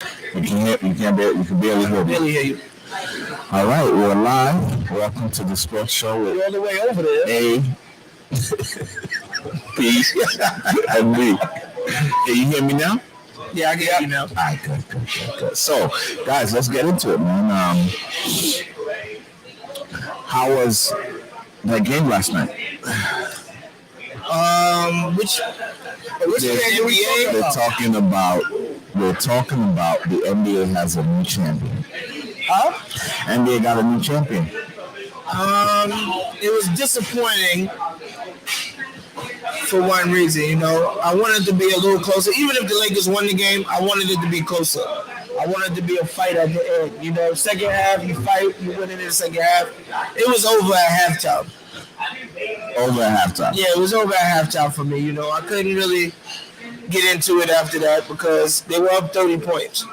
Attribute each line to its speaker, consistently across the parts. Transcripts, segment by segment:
Speaker 1: You can barely hear me.
Speaker 2: Barely hear you.
Speaker 1: All right, we're live. Welcome to the sports show with
Speaker 2: You're all the way over there.
Speaker 1: A, P, and B. Can you hear me now?
Speaker 2: Yeah, I can hear you now.
Speaker 1: All right, good. So, guys, let's get into it, man. How was that game last night?
Speaker 2: Which
Speaker 1: NBA? We're talking about the NBA has a new champion.
Speaker 2: Huh?
Speaker 1: NBA got a new champion.
Speaker 2: It was disappointing for one reason. You know, I wanted it to be a little closer. Even if the Lakers won the game, I wanted it to be closer. I wanted it to be a fight at the end. You know, second half, you fight, you win it in the second half. It was over at halftime.
Speaker 1: Over at halftime?
Speaker 2: Yeah, it was over at halftime for me. You know, I couldn't really get into it after that because they were up 30 points.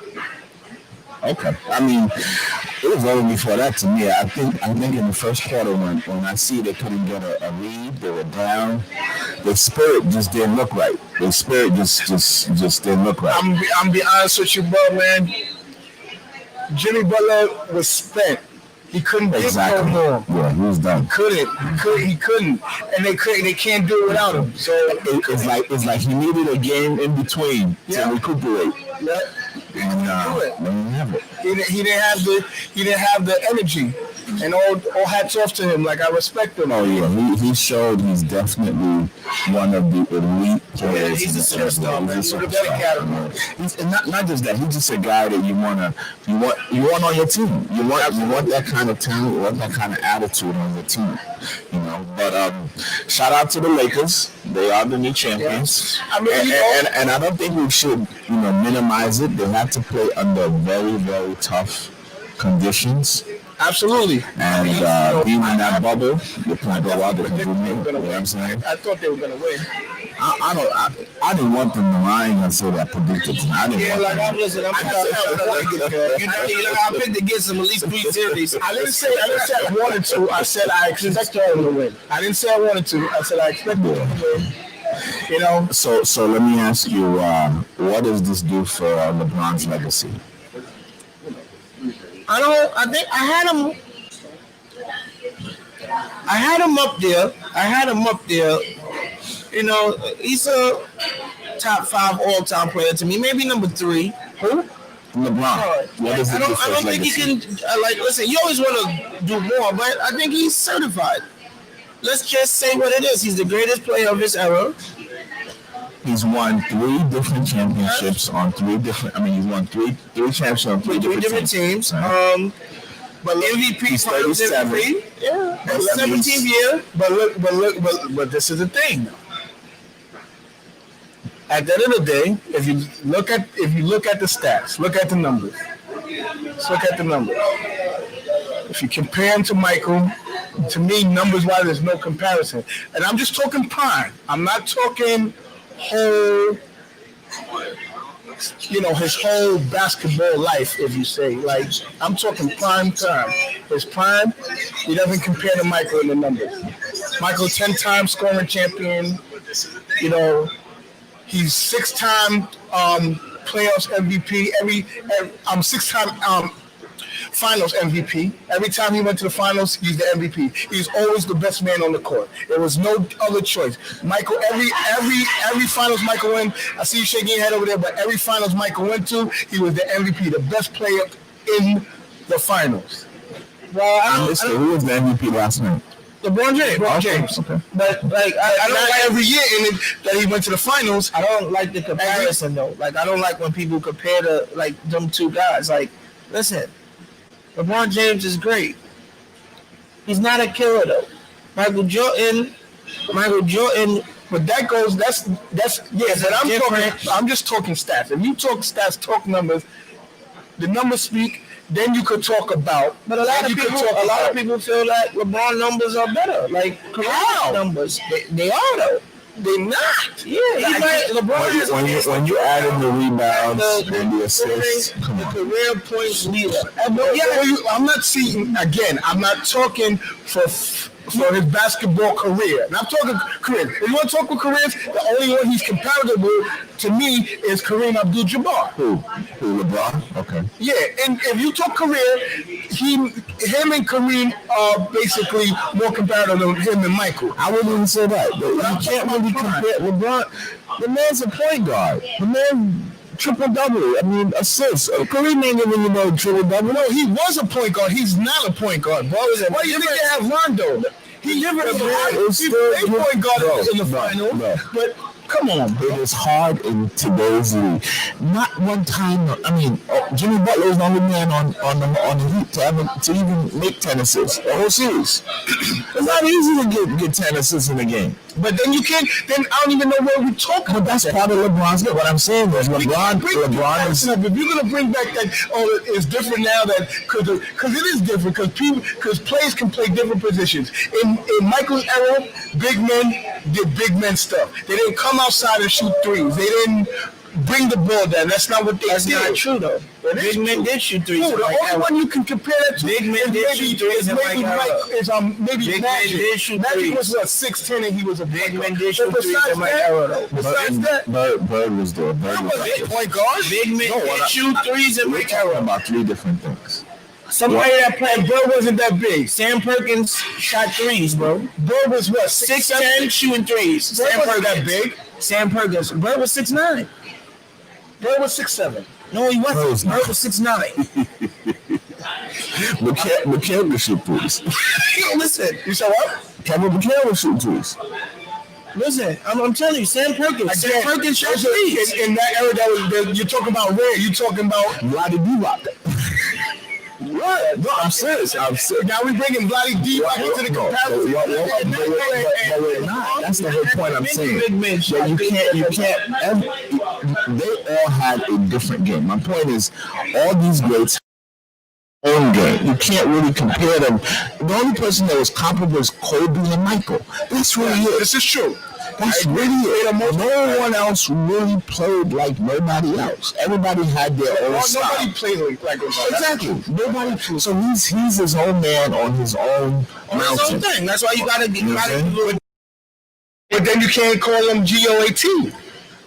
Speaker 1: Okay. I mean, it was over before that to me. I think in the first quarter when I see they couldn't get a read, they were down. The spirit just didn't look right. The spirit just didn't look right.
Speaker 3: I'm be honest with you, bro, man. Jimmy Butler was spent. He couldn't get no more.
Speaker 1: Yeah, he was done.
Speaker 3: He couldn't, and they can't do it without him. So
Speaker 1: it's like he needed a game in between to recuperate.
Speaker 3: Yeah.
Speaker 1: And
Speaker 3: he didn't have the energy, and all hats off to him. Like, I respect him.
Speaker 1: Oh yeah, he showed he's definitely one of the elite players.
Speaker 2: Yeah, he's a superstar, man.
Speaker 3: He's category.
Speaker 1: He's not just that. He's just a guy that you want on your team. You want that kind of talent, you want that kind of attitude on your team. You know. But shout out to the Lakers. They are the new champions.
Speaker 3: Yeah. I mean,
Speaker 1: and I don't think we should minimize it. They have to play under very, very tough conditions.
Speaker 3: Absolutely.
Speaker 1: And being in that bubble, you're playing go out there and do me. You know what I'm saying?
Speaker 3: I thought they were gonna win.
Speaker 1: I didn't want them to. I ain't gonna say that predicted. I didn't want them.
Speaker 2: I'm I picked against them at least 3 series.
Speaker 3: I didn't say I wanted to. I said I expected them to win. I didn't say I wanted to. I said I expected them to win. You know.
Speaker 1: So let me ask you, what does this do for LeBron's legacy?
Speaker 2: I think I had him up there. You know, he's a top 5 all-time player to me. Maybe number 3.
Speaker 1: Who? LeBron. What does it do for
Speaker 2: I don't think he can. Listen, you always want to do more, but I think he's certified. Let's just say what it is. He's the greatest player of his era.
Speaker 1: He's won 3 different championships on 3 different. He's won 3 championships on 3 different teams.
Speaker 2: Right. But MVP,
Speaker 1: he's 37.
Speaker 2: Yeah, 17th year.
Speaker 3: But this is the thing. At the end of the day, if you look at the stats, look at the numbers. Let's look at the numbers. If you compare him to Michael, to me, numbers-wise, there's no comparison. And I'm just talking prime. I'm not talking whole, his whole basketball life, if you say. Like, I'm talking prime time. His prime, he doesn't compare to Michael in the numbers. Michael, 10-time scoring champion. You know, he's 6-time playoffs MVP. Every 6-time finals MVP. Every time he went to the finals, he's the MVP. He's always the best man on the court. There was no other choice. Michael, every finals Michael went, I see you shaking your head over there, but every finals Michael went to, he was the MVP, the best player in the finals.
Speaker 2: Well,
Speaker 1: who was the MVP last night?
Speaker 2: LeBron James.
Speaker 1: Okay.
Speaker 2: But I don't like
Speaker 3: every year in it that he went to the finals.
Speaker 2: I don't like the comparison though. Like, I don't like when people compare to them 2 guys. Like, listen. LeBron James is great. He's not a killer though. Michael Jordan.
Speaker 3: But that's but I'm just talking stats. If you talk stats, talk numbers, the numbers speak. Then you could talk about.
Speaker 2: But a lot of people feel like LeBron numbers are better. Like career numbers, they are though.
Speaker 3: They're not.
Speaker 2: Yeah, LeBron
Speaker 1: when you add in the rebounds and the assists,
Speaker 2: the career points leader.
Speaker 3: I'm not seeing again. I'm not talking for for his basketball career. And I'm talking career. If you want to talk with careers, the only one he's comparable to me is Kareem Abdul-Jabbar.
Speaker 1: Who? LeBron? Okay.
Speaker 3: Yeah, and if you talk career, him and Kareem are basically more comparable than him and Michael.
Speaker 1: I wouldn't even say that. But you can't really compare LeBron. The man's a point guard. The man triple-double. I mean, assists. Kareem ain't even triple-double.
Speaker 3: No, he was a point guard. He's not a point guard, bro. Why do you think they have Rondo? He never played point guard in the final. No. But come on, bro.
Speaker 1: It is hard in today's league. Not one time. I mean, Jimmy Butler is the only man on the Heat to even make 10 assists the whole series. It's not easy to get 10 assists in a game.
Speaker 3: But then you can't. Then I don't even know what we're talking about.
Speaker 1: But that's part of LeBron's game. What I'm saying is LeBron is.
Speaker 3: If you're gonna bring back that, it's different now that because it is different because players can play different positions. In Michael's era, big men did big men stuff. They didn't come outside and shoot threes. They didn't bring the ball down. That's not what they did.
Speaker 2: That's not true though. Big men did shoot threes.
Speaker 3: No, the only one you can compare that to
Speaker 2: Big men did shoot threes.
Speaker 3: Maybe
Speaker 2: Big men did shoot
Speaker 3: Magic
Speaker 2: threes.
Speaker 3: was 6'10" and he was a
Speaker 2: Big men did shoot threes in my era though.
Speaker 3: Besides that,
Speaker 1: Bird was there. Bird was
Speaker 3: a point guard.
Speaker 2: Big men did shoot threes in my
Speaker 1: We're talking
Speaker 2: era.
Speaker 1: about three different things.
Speaker 2: Somebody that played Bird wasn't that big. Sam Perkins shot threes, bro.
Speaker 3: Bird was what?
Speaker 2: 6'10" shooting threes.
Speaker 3: Bird
Speaker 2: Sam
Speaker 3: wasn't that
Speaker 2: Perkins.
Speaker 3: big.
Speaker 2: Sam Perkins. Bird was 6'9".
Speaker 3: Bird was 6'7".
Speaker 2: No, he wasn't. Bird was 6'9".
Speaker 1: McHale will shoot threes.
Speaker 2: Yo, listen.
Speaker 3: You said what?
Speaker 1: Kevin McHale will shoot threes.
Speaker 2: Listen, I'm telling you, Sam Perkins. Sam Perkins shot threes.
Speaker 3: In that era, you're talking about rare. You're talking about
Speaker 1: Lottie D-Rock. What? No, I'm serious.
Speaker 3: Now we bringing Bloody D-Rock into the comparison.
Speaker 1: But we're not. That's the whole point I'm saying. That you can't. They all had a different game. My point is, all these greats own game. You can't really compare them. The only person that was comparable is Kobe and Michael. That's really it.
Speaker 3: This is true.
Speaker 1: That's really it. No one else really played like nobody else. Everybody had their own style.
Speaker 3: Nobody played like
Speaker 1: Exactly. Nobody. So he's his own man on his own mountain.
Speaker 2: His own thing. That's why you gotta
Speaker 3: But then you can't call him GOAT.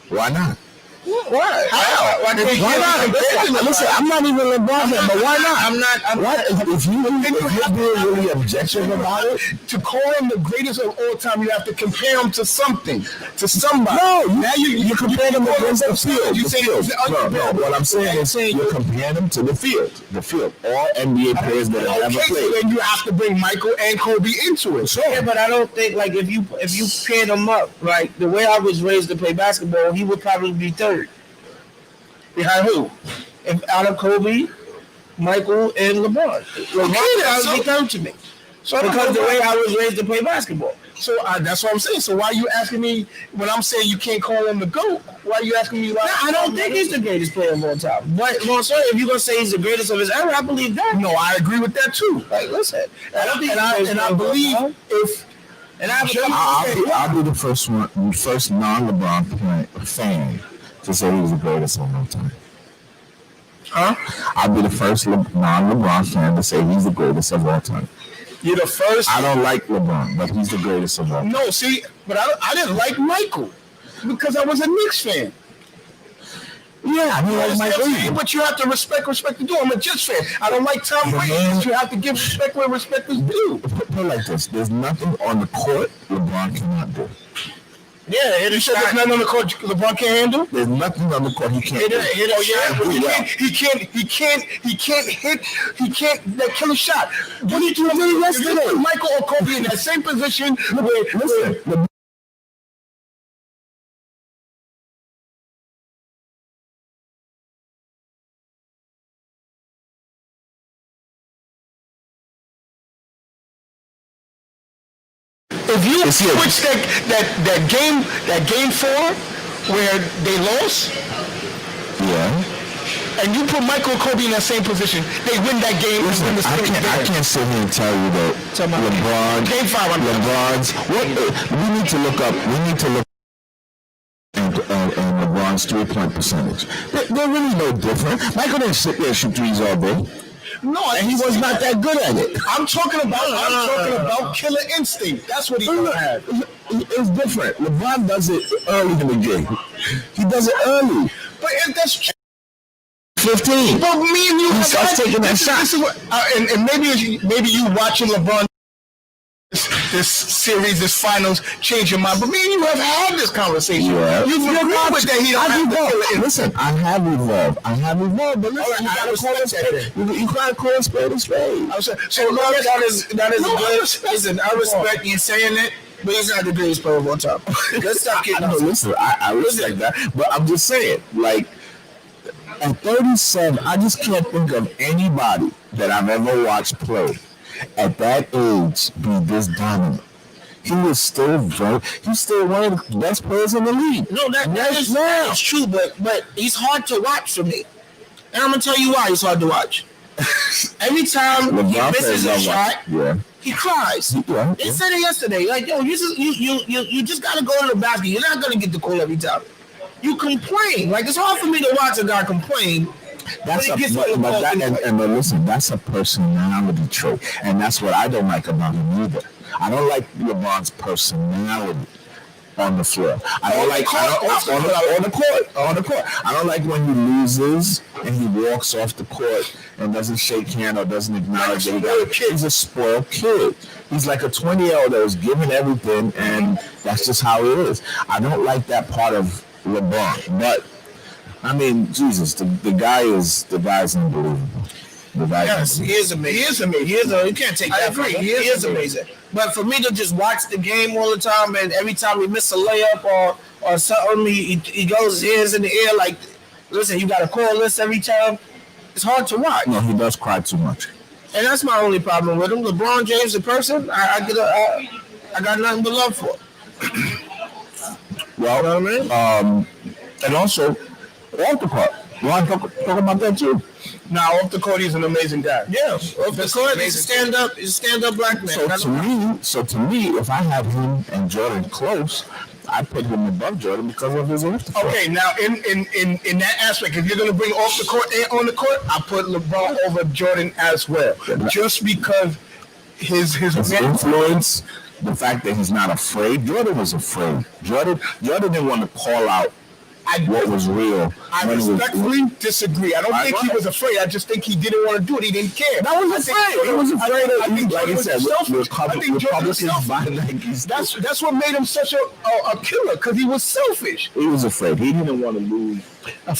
Speaker 1: Why not?
Speaker 2: Why? How?
Speaker 1: Why not? Listen, I'm not even LeBron fan, but why not?
Speaker 2: I'm not.
Speaker 1: If you're being really objective about it,
Speaker 3: to call him the greatest of all time, you have to compare him to something, to somebody.
Speaker 1: No,
Speaker 3: now you
Speaker 1: compare him against the field.
Speaker 3: You say
Speaker 1: no. What I'm saying is you're comparing him to the field. The field. All NBA players that have ever played.
Speaker 3: So then you have to bring Michael and Kobe into it.
Speaker 2: Yeah, but I don't think like if you paired them up, like the way I was raised to play basketball, he would probably be third. Behind who? If out of Kobe, Michael, and LeBron. LeBron would be third to me. So because the way I was raised to play basketball.
Speaker 3: So that's what I'm saying. So why are you asking me when I'm saying you can't call him the GOAT? Why are you asking me?
Speaker 2: I don't think he's the greatest player of all time. But sorry, if you're gonna say he's the greatest of his era, I believe that.
Speaker 3: No, I agree with that too.
Speaker 2: Like, listen,
Speaker 3: I believe if.
Speaker 2: And
Speaker 1: I'll be the first non-LeBron fan to say he was the greatest of all time.
Speaker 3: Huh?
Speaker 1: I'll be the first non-LeBron fan to say he's the greatest of all time.
Speaker 3: You're the first.
Speaker 1: I don't like LeBron, but he's the greatest of all time.
Speaker 3: No, see, but I didn't like Michael because I was a Knicks fan.
Speaker 1: Yeah, I mean, like Michael.
Speaker 3: But you have to respect the due. I'm a Jets fan. I don't like Tom Brady, but you have to give respect where respect is due.
Speaker 1: Put it like this: there's nothing on the court LeBron cannot do.
Speaker 3: Yeah, hit a shot. There's nothing on the court LeBron can't handle.
Speaker 1: There's nothing on the court he can't do.
Speaker 3: He can't hit. He can't that killer shot. What did you do yesterday? Michael or Kobe in that same position. Listen. If you switch that game 4 where they lost, and you put Michael and Kobe in that same position, they win that game.
Speaker 1: Listen, I can't sit here and tell you that LeBron,
Speaker 3: game 5,
Speaker 1: LeBron's. We need to look and LeBron's 3-point percentage. They're really no different. Michael didn't sit there and shoot threes all day.
Speaker 3: No,
Speaker 1: and he was not that good at it.
Speaker 3: I'm talking about killer instinct. That's what he had.
Speaker 1: It's different. LeBron does it early in the game. He does it early.
Speaker 3: But that's
Speaker 1: 15.
Speaker 3: But me and you
Speaker 1: He
Speaker 3: have
Speaker 1: starts taking that shot.
Speaker 3: This is what, and maybe you watching LeBron this series, this finals, change your mind. But me and you have had this conversation.
Speaker 1: Yeah.
Speaker 3: You've agreed with that. He don't have the killer.
Speaker 1: Listen, I have evolved. But listen, you gotta call a spade a spade.
Speaker 2: So look, that is good. Listen, I respect you saying it, but he's not the greatest player of all time. Let's stop getting off.
Speaker 1: Listen, I respect that, but I'm just saying, like, at 37, I just can't think of anybody that I've ever watched play at that age be this dominant. He's still one of the best players in the league.
Speaker 2: No, that's true, but he's hard to watch for me. And I'm gonna tell you why he's hard to watch. Every time he misses a shot, he cries. They said it yesterday. Like, yo, you just gotta go to the basket. You're not gonna get the call every time. You complain. Like, it's hard for me to watch a guy complain.
Speaker 1: But listen, that's a personality trait, and that's what I don't like about him either. I don't like LeBron's personality on the floor. I don't like on the court. I don't like when he loses and he walks off the court and doesn't shake hand or doesn't acknowledge that he's a spoiled kid. He's like a 20-year-old that was given everything, and that's just how it is. I don't like that part of LeBron, but I mean, Jesus, the guy's unbelievable.
Speaker 2: Yes, he is amazing. You can't take that from him. He is amazing. But for me to just watch the game all the time, and every time we miss a layup or something, he goes his hands in the air like, listen, you got to call this every time. It's hard to watch.
Speaker 1: No, he does cry too much.
Speaker 2: And that's my only problem with him. LeBron James, the person, I got nothing but love for.
Speaker 1: Well, you know what I mean? And also, off the court. You want to talk about that too?
Speaker 3: Now, off the court, he's an amazing guy.
Speaker 2: Yeah, off the court, he's a stand-up black man.
Speaker 1: So to me, if I had him and Jordan close, I put him above Jordan because of his off the court.
Speaker 3: Okay, now in that aspect, if you're going to bring off the court and on the court, I put LeBron over Jordan as well, just because his
Speaker 1: influence, the fact that he's not afraid. Jordan was afraid. Jordan didn't want to call out what was real.
Speaker 3: I respectfully disagree. I don't think he was afraid. I just think he didn't want to do it. He didn't care.
Speaker 1: That was afraid. He was afraid of, like I said,
Speaker 3: Republicans. That's what made him such a killer, because he was selfish.
Speaker 1: He was afraid. He didn't want to lose. I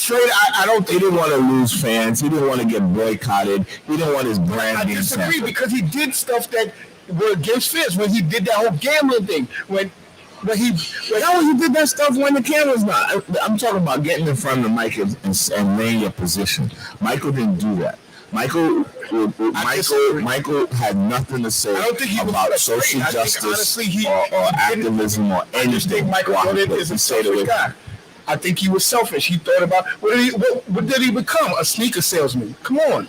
Speaker 1: don't think he didn't want to lose fans. He didn't want to get boycotted. He didn't want his brand being censored.
Speaker 3: I disagree, because he did stuff that were against fans. When he did that whole gambling thing, But he did that stuff when the camera's not. I'm talking about getting in front of the mic and laying your position. Michael didn't do that. Michael had nothing to say about social justice or activism or anything. I just think Michael Jordan is a selfish guy. I think he was selfish. He thought about what did he become? A sneaker salesman. Come on.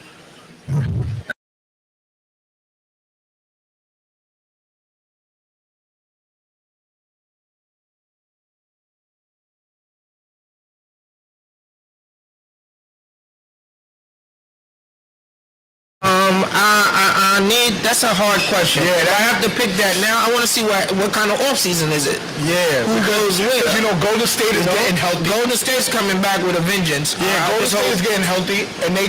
Speaker 2: I need. That's a hard question. Yeah, I have to pick that now. I want to see what kind of off season is it?
Speaker 3: Yeah,
Speaker 2: who goes where?
Speaker 3: You know, Golden State is getting healthy.
Speaker 2: Golden State's coming back with a vengeance.
Speaker 3: Yeah, Golden State is getting healthy, and they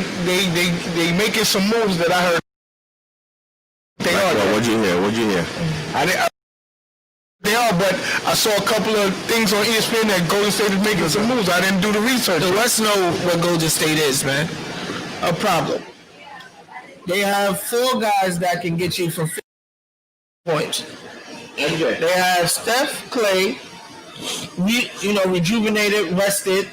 Speaker 3: making some moves that I heard.
Speaker 1: What'd you hear?
Speaker 3: They are, but I saw a couple of things on ESPN that Golden State is making some moves. I didn't do the research.
Speaker 2: So let's know what Golden State is, man. A problem. They have 4 guys that can get you from 50 points. They have Steph, Clay, rejuvenated, rested.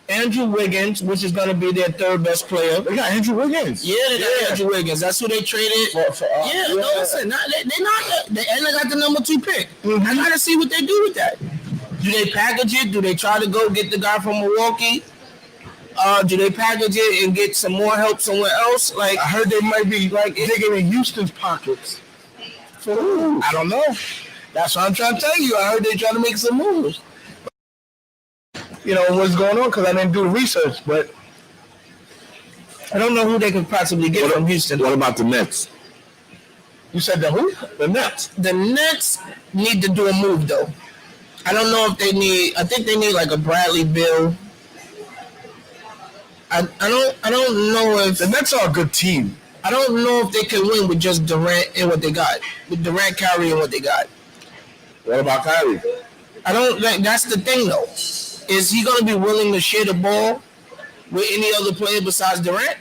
Speaker 2: Andrew Wiggins, which is going to be their 3rd best player.
Speaker 1: They got Andrew Wiggins.
Speaker 2: Yeah, they got Andrew Wiggins. That's who they traded. Listen, they got the number 2 pick. I got to see what they do with that. Do they package it? Do they try to go get the guy from Milwaukee? Do they package it and get some more help somewhere else? Like,
Speaker 3: I heard they might be digging in Houston's pockets. I don't know. That's what I'm trying to tell you. I heard they trying to make some moves. You know what's going on, because I didn't do the research, but
Speaker 2: I don't know who they could possibly get from Houston.
Speaker 1: What about the Nets?
Speaker 3: You said the who?
Speaker 1: The Nets.
Speaker 2: The Nets need to do a move though. I don't know if they need. I think they need like a Bradley Beal. I don't know if
Speaker 3: The Nets are a good team.
Speaker 2: I don't know if they can win with just Durant and what they got. With Durant, Kyrie, and what they got.
Speaker 1: What about Kyrie?
Speaker 2: I don't like. That's the thing though. Is he going to be willing to share the ball with any other player besides Durant?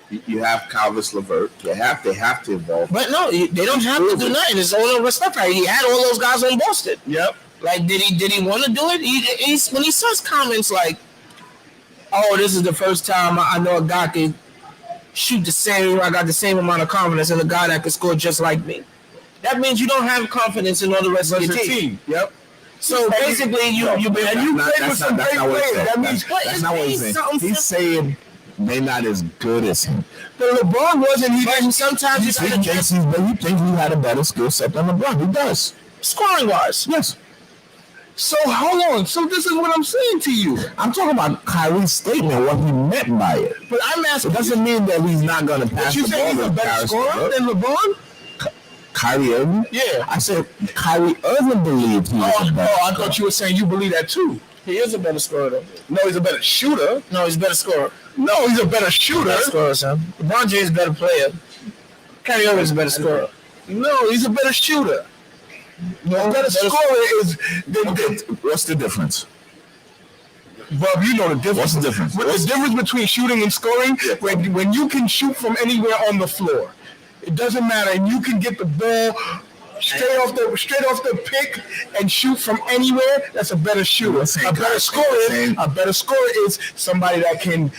Speaker 1: You have Calvis LeVert. They have to evolve.
Speaker 2: But no, they don't have to do nothing. It's all over stuff. Right? He had all those guys on Boston.
Speaker 3: Yep.
Speaker 2: Like, did he want to do it? When he says comments like, "Oh, this is the first time I know a guy can shoot the same. I got the same amount of confidence in a guy that can score just like me." That means you don't have confidence in all the rest of your team.
Speaker 3: Yep.
Speaker 2: So basically, you played
Speaker 3: with some great players. That means
Speaker 1: That's not what he's saying. He's saying they're not as good as him.
Speaker 3: But LeBron wasn't. He didn't.
Speaker 2: Sometimes
Speaker 1: He thinks he had a better skill set than LeBron. He does.
Speaker 2: scoring wise.
Speaker 1: Yes.
Speaker 3: So hold on. So this is what I'm saying to you.
Speaker 1: I'm talking about Kyrie's statement, what he meant by it.
Speaker 3: But I'm asking.
Speaker 1: It doesn't mean that he's not going to pass
Speaker 3: But you
Speaker 1: the
Speaker 3: say
Speaker 1: ball
Speaker 3: he's a
Speaker 1: to
Speaker 3: better
Speaker 1: Kyrie
Speaker 3: scorer than LeBron?
Speaker 1: Kyrie Irving?
Speaker 3: Yeah.
Speaker 1: I said Kyrie Irving believed he was better.
Speaker 3: I thought you were saying you believe that too.
Speaker 2: He is a better scorer, though.
Speaker 3: No, he's a better shooter.
Speaker 2: No, he's a better scorer.
Speaker 3: No, he's a better shooter.
Speaker 2: Better scorer, son. LeBron James is a better player. Kyrie Irving is a better scorer.
Speaker 3: No, he's a better shooter. No, better scorer is.
Speaker 1: What's the difference?
Speaker 3: Bob, you know the difference.
Speaker 1: What's the difference?
Speaker 3: The difference between shooting and scoring, when you can shoot from anywhere on the floor, it doesn't matter, and you can get the ball straight off the pick and shoot from anywhere. That's a better shooter. A better scorer is somebody that can.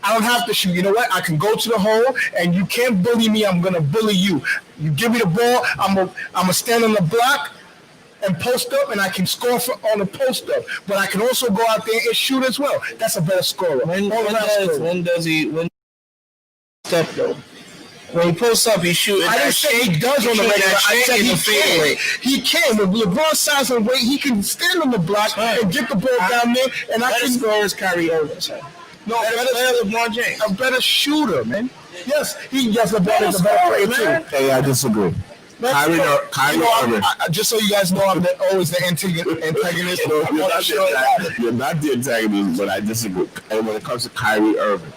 Speaker 3: I don't have to shoot. You know what? I can go to the hole, and you can't bully me. I'm gonna bully you. You give me the ball. I'm gonna stand on the block and post up, and I can score on the post up. But I can also go out there and shoot as well. That's a better scorer.
Speaker 2: When does he step though? When he posts up, he's shooting.
Speaker 3: I didn't say he does on the regular. I said he can. He can. With LeBron size and weight, he can stand on the block and get the ball down there. And I can
Speaker 2: score as Kyrie Irving.
Speaker 3: No, better LeBron James. A better shooter, man. Yes, LeBron is a better player too.
Speaker 1: Hey, I disagree. Kyrie Irving.
Speaker 3: Just so you guys know, I'm always the antagonist.
Speaker 1: You're not the antagonist, but I disagree. And when it comes to Kyrie Irving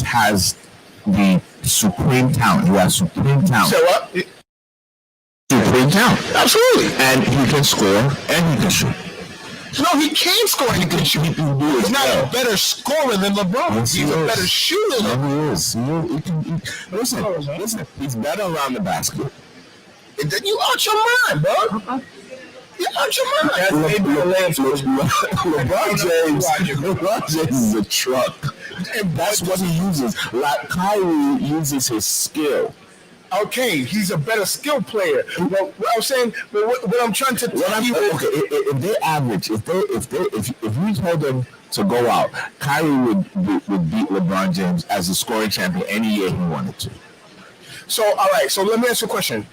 Speaker 1: has the supreme talent. He has supreme talent.
Speaker 3: So what?
Speaker 1: Supreme talent.
Speaker 3: Absolutely.
Speaker 1: And he can score and he can shoot.
Speaker 3: No, he can score and he can shoot. He's not a better scorer than LeBron.
Speaker 1: Yes,
Speaker 3: he's a better shooter.
Speaker 1: No, he is. Listen. He's better around the basket.
Speaker 3: You out your mind, bro. You out your mind.
Speaker 1: LeBron James is a truck. And that's what he uses. Like Kyrie uses his skill.
Speaker 3: Okay, he's a better skill player. But what I'm saying, what I'm trying to tell you is,
Speaker 1: if they average, if we told them to go out, Kyrie would beat LeBron James as a scoring champion any year he wanted to.
Speaker 3: So all right, so let me ask you a question.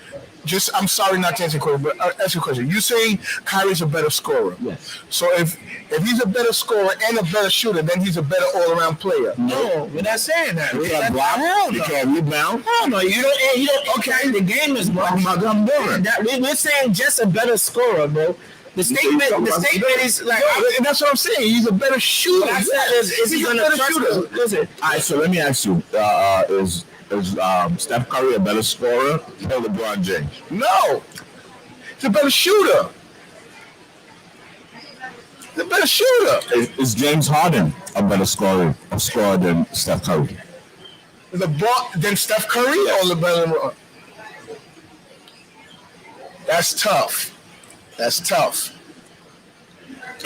Speaker 3: I'm sorry not to answer your question, but I'll ask you a question. You say Kyrie's a better scorer.
Speaker 1: Yes.
Speaker 3: So if he's a better scorer and a better shooter, then he's a better all-around player.
Speaker 2: No, we're not saying that.
Speaker 1: You can't block. You can't rebound.
Speaker 2: Hell no, you don't. Okay, the game is bro. We're saying just a better scorer, bro. The statement is like,
Speaker 3: and that's what I'm saying. He's a better shooter.
Speaker 2: What I said is he gonna trust us? Listen.
Speaker 1: All right, so let me ask you: Is Steph Curry a better scorer or LeBron James?
Speaker 3: No, he's a better shooter. He's a better shooter.
Speaker 1: Is James Harden a better scorer than Steph Curry?
Speaker 3: Than Steph Curry or LeBron? That's tough. But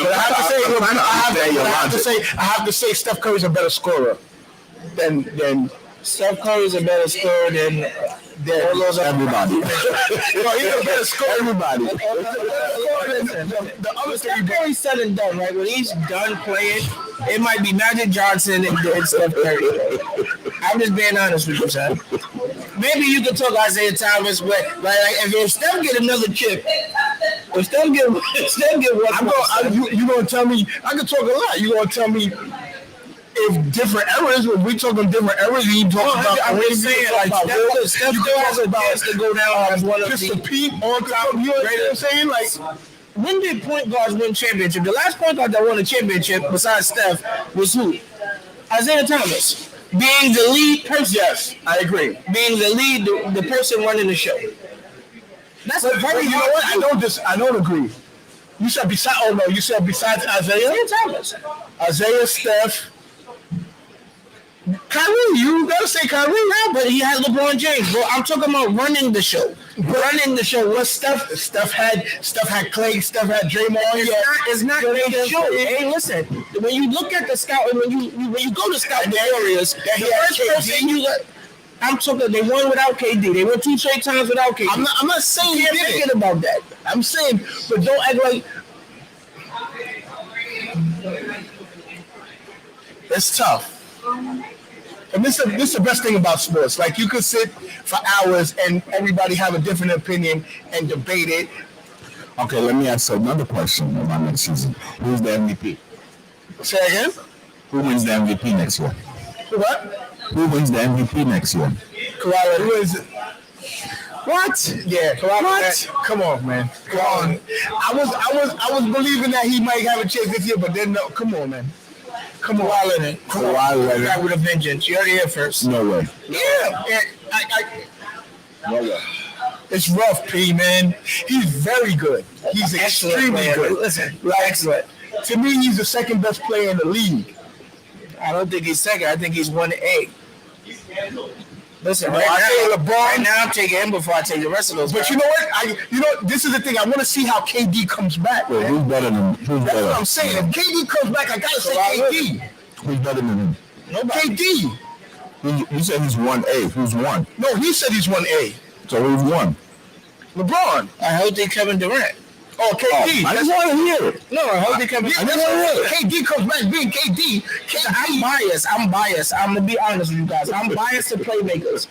Speaker 3: I have to say Steph Curry's a better scorer than
Speaker 2: Steph Curry's a better scorer than all those
Speaker 1: everybody.
Speaker 3: No, he's a better scorer.
Speaker 1: Everybody.
Speaker 2: The other Steph Curry said and done, right? When he's done playing, it might be Magic Johnson and Steph Curry. I'm just being honest with you, son. Maybe you could talk Isaiah Thomas, but like if Steph get another chip, If Steph get one,
Speaker 3: you gonna tell me? I can talk a lot. You gonna tell me if different eras? If we talking different eras, you talk about.
Speaker 2: I'm just saying, like Steph still has a chance to go down as one of
Speaker 3: Pistol
Speaker 2: the
Speaker 3: Pete on top. You know what I'm saying? Like,
Speaker 2: when did point guards win championship? The last point guard that won a championship besides Steph was who? Isaiah Thomas. Being the lead person.
Speaker 3: yes, I agree.
Speaker 2: Being the lead, the person running the show. That's a very
Speaker 3: You know what? I don't agree. You said besides. Oh no, you said besides Isaiah
Speaker 2: Thomas.
Speaker 3: Isaiah, Steph, Kyrie. You gotta say Kyrie,
Speaker 2: Yeah, but he has LeBron James. Bro, I'm talking about running the show. Running the show. What's Steph?
Speaker 3: Steph had Clay. Steph had Draymond.
Speaker 2: It's not their show. Hey, listen. When you look at the scout, and when you go to scout the Warriors, the first person you got. I'm talking. They won without KD. They won 2 straight times without KD.
Speaker 3: I'm not saying
Speaker 2: you can't forget about that.
Speaker 3: I'm saying, but don't act like it's tough. And this is the best thing about sports. Like, you could sit for hours and everybody have a different opinion and debate it.
Speaker 1: Okay, let me ask another question about next season. Who's the MVP?
Speaker 3: Say again?
Speaker 1: Who wins the MVP next year?
Speaker 3: What?
Speaker 1: Who wins the MVP next year?
Speaker 3: Kawhi. Who is it?
Speaker 1: What?
Speaker 3: Yeah, Kawhi. What? Come on, man. Come on. I was believing that he might have a chance this year, but then no. Come on, man. Come on.
Speaker 1: Kawhi Leonard.
Speaker 2: Back with a vengeance. You already here first.
Speaker 1: No way.
Speaker 3: Yeah.
Speaker 1: No way.
Speaker 3: It's rough, P, man. He's very good. He's extremely good.
Speaker 2: Listen,
Speaker 3: excellent. To me, he's the second best player in the league.
Speaker 2: I don't think he's second. I think he's 1A. Listen,
Speaker 3: LeBron.
Speaker 2: Right now, I'm taking him before I take the rest of those.
Speaker 3: But
Speaker 2: guys.
Speaker 3: you know what? This is the thing. I want to see how KD comes back.
Speaker 1: Wait, who's better than? Who's
Speaker 3: That's
Speaker 1: better?
Speaker 3: what I'm saying. If KD comes back, I gotta say KD.
Speaker 1: Who's better than him?
Speaker 3: Nobody. KD.
Speaker 1: You said he's 1A. Who's 1?
Speaker 3: No, he said he's 1A.
Speaker 1: So who's 1?
Speaker 3: LeBron.
Speaker 2: A healthy Kevin Durant.
Speaker 3: Oh, KD.
Speaker 1: I just want to hear it.
Speaker 2: No, a healthy Kevin
Speaker 3: Durant. KD comes back being KD.
Speaker 2: I'm biased. I'm gonna be honest with you guys. I'm biased to playmakers.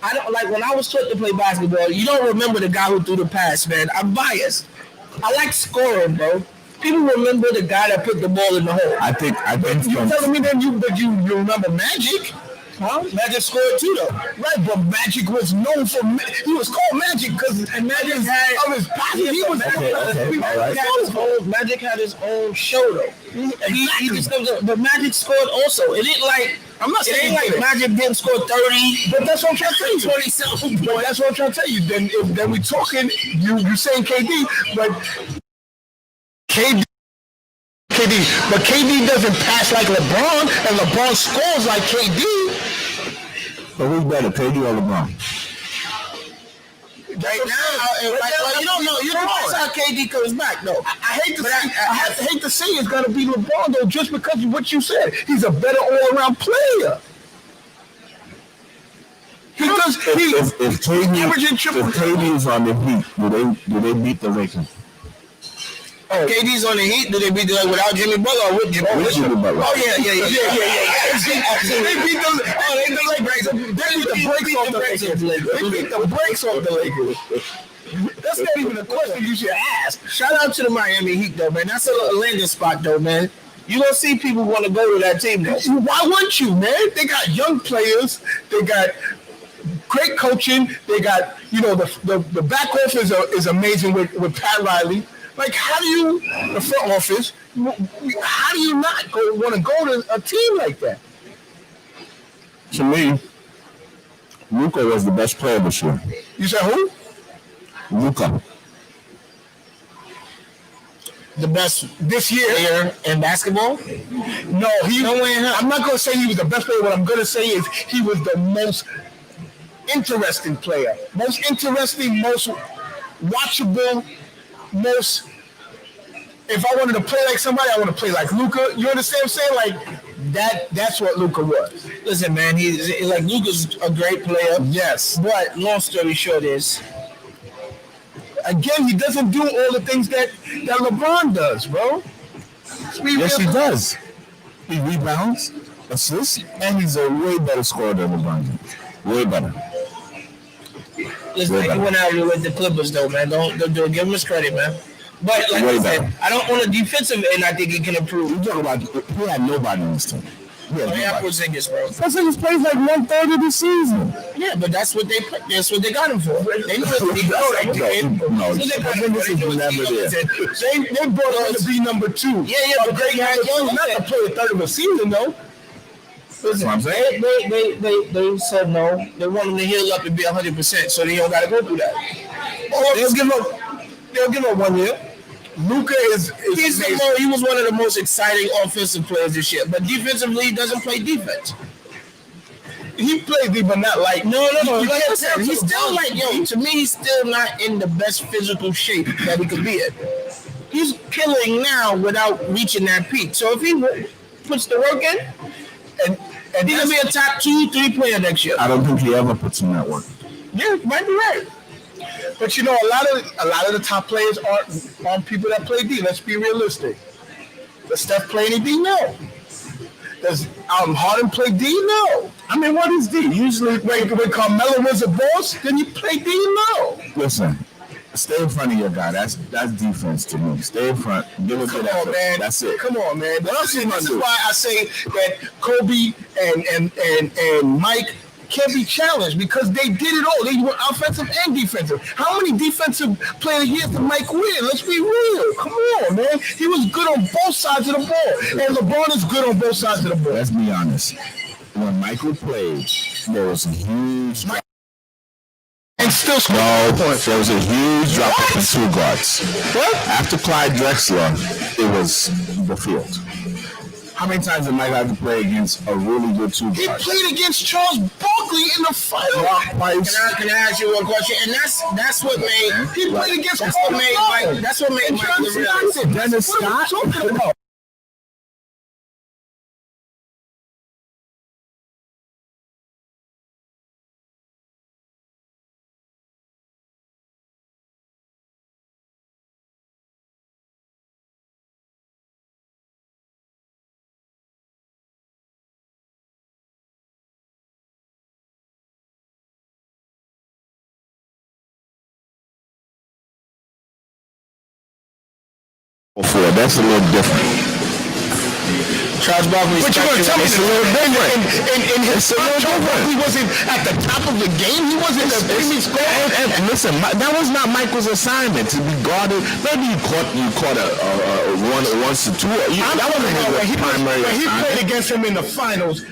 Speaker 2: I don't like when I was taught to play basketball. You don't remember the guy who threw the pass, man. I'm biased. I like scoring, bro. People remember the guy that put the ball in the hole.
Speaker 1: I think.
Speaker 3: You telling me then you remember Magic?
Speaker 2: Huh? Magic scored too, though.
Speaker 3: Right, but Magic was known for. He was called Magic because Magic had of his passion. He was.
Speaker 2: Magic had his own show though. He just comes up, but Magic scored also. It ain't like
Speaker 3: I'm not saying
Speaker 2: like Magic didn't score 30,
Speaker 3: but that's what I'm trying to tell you.
Speaker 2: 20 something.
Speaker 3: But that's what I'm trying to tell you. Then we talking. You saying KD, but but KD doesn't pass like LeBron, and LeBron scores like KD.
Speaker 1: But who's better, KD or LeBron?
Speaker 2: Right now, you don't know. You don't know how KD comes back, though.
Speaker 3: I hate to say it's gonna be LeBron though, just because of what you said. He's a better all-around player. He does.
Speaker 1: If KD is on the Heat, do they beat the Lakers?
Speaker 2: Oh, KD's on the Heat. Do they beat the without Jimmy Butler or with Jimmy Butler? Oh yeah. They beat the brakes off the Lakers. That's not even a question you should ask. Shout out to the Miami Heat though, man. That's a landing spot though, man. You don't see people want to go to that team though.
Speaker 3: Why wouldn't you, man? They got young players. They got great coaching. They got the back office is amazing with Pat Riley. Like, how do you, the front office, how do you not want to go to a team like that?
Speaker 1: To me, Luka was the best player this year.
Speaker 3: You said who?
Speaker 1: Luka.
Speaker 2: The best this year in basketball?
Speaker 3: No, I'm not going to say he was the best player. What I'm going to say is he was the most interesting player. Most interesting, most watchable, most. If I wanted to play like somebody, I want to play like Luka. You understand what I'm saying? Like that's what Luka was.
Speaker 2: Listen, man, he's like Luka's a great player.
Speaker 3: Yes.
Speaker 2: But long story short is,
Speaker 3: again, he doesn't do all the things that LeBron does, bro.
Speaker 1: Yes, he does. He rebounds, assists, and he's a way better scorer than LeBron. Way better.
Speaker 2: Listen, he went out with the Clippers, though, man. Don't give him his credit, man. But like
Speaker 1: Way
Speaker 2: I said,
Speaker 1: better.
Speaker 2: I don't on the defensive end. I think he can improve.
Speaker 1: You talk about he had nobody on his team. He had
Speaker 2: Oh, yeah,
Speaker 1: nobody.
Speaker 2: Porzingis, bro.
Speaker 1: Porzingis plays like 1/3 of the season.
Speaker 2: Yeah, but that's what they got him for. They knew what they got him for.
Speaker 1: No,
Speaker 2: So they got him for.
Speaker 1: Porzingis was never there.
Speaker 3: They brought him to be number 2.
Speaker 2: Yeah, but they had young.
Speaker 3: Not to play a third of a season though.
Speaker 1: That's what I'm saying.
Speaker 2: They said no. They want him to heal up and be 100%, so they don't got to go through that.
Speaker 3: They'll give up 1 year. Luka is
Speaker 2: he was one of the most exciting offensive players this year, but defensively he doesn't play defense.
Speaker 3: he played deep, but not like
Speaker 2: No.
Speaker 3: You
Speaker 2: Like I
Speaker 3: can't
Speaker 2: said,
Speaker 3: tell
Speaker 2: he's
Speaker 3: from
Speaker 2: still
Speaker 3: the
Speaker 2: like, to me, he's still not in the best physical shape that he could be in. He's killing now without reaching that peak. So if he puts the work in,
Speaker 3: and
Speaker 2: he's gonna be a top 2-3 player next year.
Speaker 1: I don't think he ever puts in that work.
Speaker 2: Yeah, you might be right.
Speaker 3: But you know, a lot of the top players aren't people that play D. Let's be realistic. Does Steph play any D? No. Does Harden play D? No. I mean, what is D? Usually, when Carmelo was a boss, then you play D? No.
Speaker 1: Listen, stay in front of your guy. That's defense to me. Stay in front. Give a
Speaker 3: Come
Speaker 1: good
Speaker 3: on,
Speaker 1: effort.
Speaker 3: man.
Speaker 1: That's it.
Speaker 3: Come on, man.
Speaker 1: What else you gonna
Speaker 3: This
Speaker 1: do?
Speaker 3: is why I say that Kobe and Mike can't be challenged because they did it all. They were offensive and defensive. How many defensive player years did Mike win? Let's be real. Come on, man. He was good on both sides of the ball. And LeBron is good on both sides of the ball.
Speaker 1: Let's be honest. When Michael played, there was a huge drop.
Speaker 3: And still scored
Speaker 1: No, there was a huge drop off in 2 guards.
Speaker 3: What?
Speaker 1: After Clyde Drexler, it was the field. How many times did Mike have to play against a really good 2
Speaker 3: He
Speaker 1: guard?
Speaker 3: played against Charles Barkley in the final.
Speaker 2: Can I ask you one question? And that's what made
Speaker 3: He played against
Speaker 2: that's what made Mike. That's what made Mike the real.
Speaker 1: Dennis
Speaker 3: What are we
Speaker 1: Scott?
Speaker 3: talking about?
Speaker 1: That's a little different.
Speaker 2: Charles Barkley.
Speaker 3: But you're going to tell me
Speaker 1: It's a little different.
Speaker 3: in his
Speaker 1: It's a little
Speaker 3: Charles
Speaker 1: different.
Speaker 3: Barkley wasn't at the top of the game. He wasn't the baby scorer.
Speaker 1: And listen, that was not Michael's assignment to be guarded. Maybe you caught a once or two. That wasn't his primary
Speaker 3: when he
Speaker 1: assignment.
Speaker 3: played against him in the finals.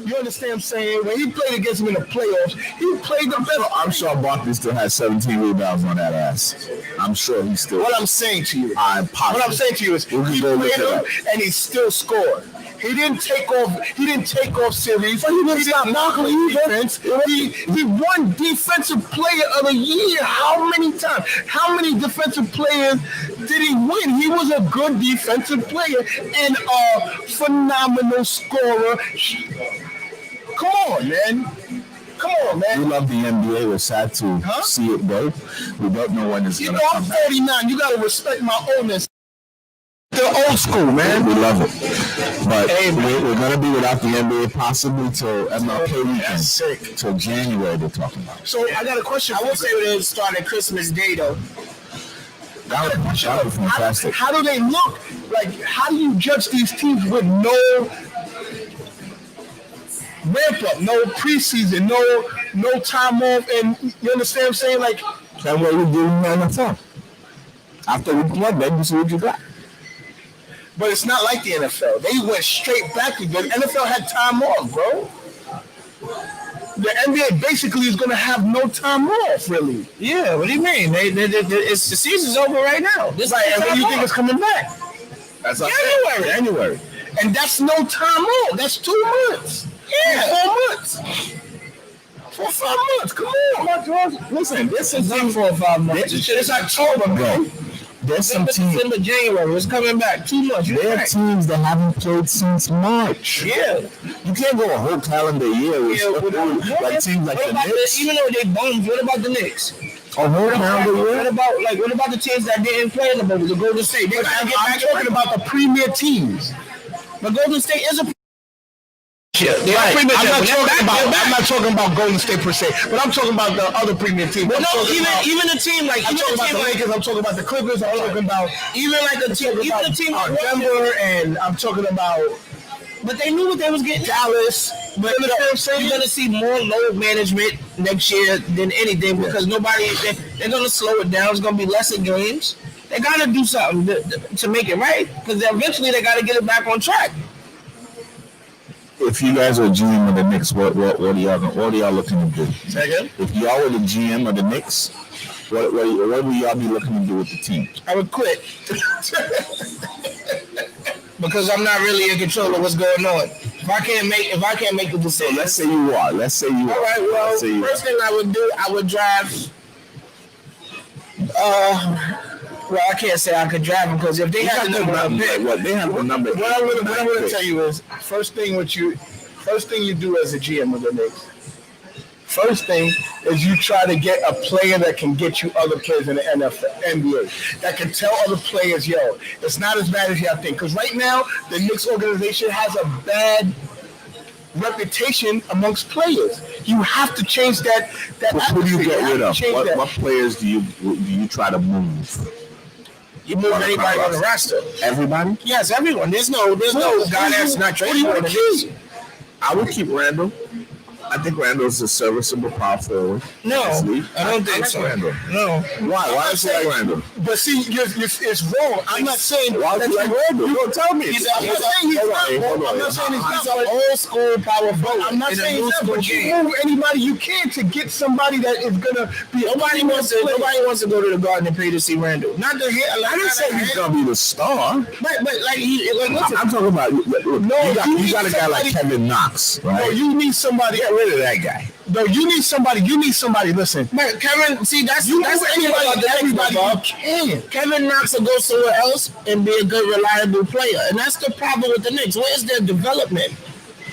Speaker 3: You understand what I'm saying? When he played against him in the playoffs, he played the best.
Speaker 1: I'm sure Barkley still has 17 rebounds on that ass. I'm sure he still.
Speaker 3: What I'm saying to you,
Speaker 1: I'm positive.
Speaker 3: what I'm saying to you is,
Speaker 1: We can
Speaker 3: he
Speaker 1: go look
Speaker 3: played
Speaker 1: it
Speaker 3: him
Speaker 1: up.
Speaker 3: and he still scored. He didn't take off series. He didn't stop knocking defense. He won defensive player of the year. How many times? How many defensive players did he win? He was a good defensive player and a phenomenal scorer. Come on, man. Come on,
Speaker 1: We
Speaker 3: man.
Speaker 1: love the NBA. We're sad to see it go. We don't know when it's
Speaker 3: You
Speaker 1: going
Speaker 3: know,
Speaker 1: to
Speaker 3: I'm
Speaker 1: come back.
Speaker 3: 49. You got to respect my oldness. The old school, man.
Speaker 1: We love it. But we're going to be without the NBA possibly till MLK weekend.
Speaker 3: sick.
Speaker 1: Till January they're talking about.
Speaker 3: So I got a question.
Speaker 2: I would say it would start at Christmas Day though.
Speaker 1: That would be fantastic.
Speaker 3: How do they look? Like, how do you judge these teams with no ramp up, no preseason, no time off, and you understand what I'm saying? Like,
Speaker 1: That way we do in the NFL. After week 1, baby, see what you got.
Speaker 3: but it's not like the NFL. They went straight back again. NFL had time off, bro. The NBA basically is going to have no time off, really.
Speaker 2: Yeah, what do you mean? It's the season's over right now. This
Speaker 3: Right, and when you think it's coming back?
Speaker 1: That's
Speaker 3: January. And that's no time off. That's 2 months. Yeah, 4 months. 4 or 5 months. Come on.
Speaker 1: Listen, this is
Speaker 2: not 4 or 5 months.
Speaker 3: It's October, man.
Speaker 1: There's some teams.
Speaker 2: December, January. It's coming back 2 months. You're
Speaker 1: There are
Speaker 2: right.
Speaker 1: teams that haven't played since March.
Speaker 2: Yeah.
Speaker 1: You can't go a whole calendar year with like teams like
Speaker 2: What
Speaker 1: the
Speaker 2: about
Speaker 1: Knicks.
Speaker 2: even though they bums, what about the Knicks?
Speaker 1: A whole calendar
Speaker 2: What
Speaker 1: year.
Speaker 2: about the teams that didn't play in the Golden State? They gotta get
Speaker 3: I'm
Speaker 2: back
Speaker 3: talking about the premier teams.
Speaker 2: But Golden State is a They
Speaker 3: Right.
Speaker 2: are premium.
Speaker 3: I'm not talking about Golden State per se, but I'm talking about the other premium team.
Speaker 2: But no, even a team like
Speaker 3: I'm talking about the Lakers. I'm talking about the Clippers. I'm talking about
Speaker 2: even like a team, even a team like
Speaker 3: Denver, and I'm talking about.
Speaker 2: But they knew what they was getting.
Speaker 3: Dallas.
Speaker 2: But you know what I'm saying? You're gonna see more load management next year than anything because they're gonna slow it down. It's gonna be less of games. They gotta do something to make it right because eventually they gotta get it back on track.
Speaker 1: If you guys are GM of the Knicks, what are y'all looking to do?
Speaker 3: Second,
Speaker 1: if y'all were the GM of the Knicks, what would y'all be looking to do with the team?
Speaker 2: I would quit because I'm not really in control of what's going on. If I can't make the decision.
Speaker 1: So let's say you are. All
Speaker 2: right. Well, first thing I would do, I would drive. Well, I can't say I could drive them because if they have the number,
Speaker 1: they have the number.
Speaker 3: What I'm going to tell you is first thing you do as a GM of the Knicks. First thing is you try to get a player that can get you other players in the NBA. That can tell other players, yo, it's not as bad as y'all think. Because right now, the Knicks organization has a bad reputation amongst players. You have to change that.
Speaker 1: Who do you get rid of? What players do you try to move?
Speaker 2: You move anybody on the roster.
Speaker 1: Everybody?
Speaker 2: Yes, everyone. There's no guy that's not traded for the Knicks.
Speaker 1: I would keep Randall. I think Randall's a serviceable power forward.
Speaker 2: No, I don't think so.
Speaker 1: Randall.
Speaker 2: No.
Speaker 1: Why is that Randall?
Speaker 3: But see, it's wrong. I'm not saying
Speaker 1: why is like Randall. You don't tell me.
Speaker 3: I'm not saying he's not. I'm not saying he's not.
Speaker 2: He's an old school power forward.
Speaker 3: I'm not saying he's not. But you move anybody you can to get somebody that is gonna be.
Speaker 2: Nobody wants to go to the Garden and pay to see Randall. Not to hit.
Speaker 1: I didn't say he's gonna be the star.
Speaker 2: But listen.
Speaker 1: I'm talking about. You got a guy like Kevin Knox, right?
Speaker 3: No, you need somebody.
Speaker 1: Get rid of that guy.
Speaker 3: No, you need somebody. Listen,
Speaker 2: man, Kevin. See, that's
Speaker 3: everybody
Speaker 2: you can. Kevin Knox will go somewhere else and be a good, reliable player, and that's the problem with the Knicks. Where's their development?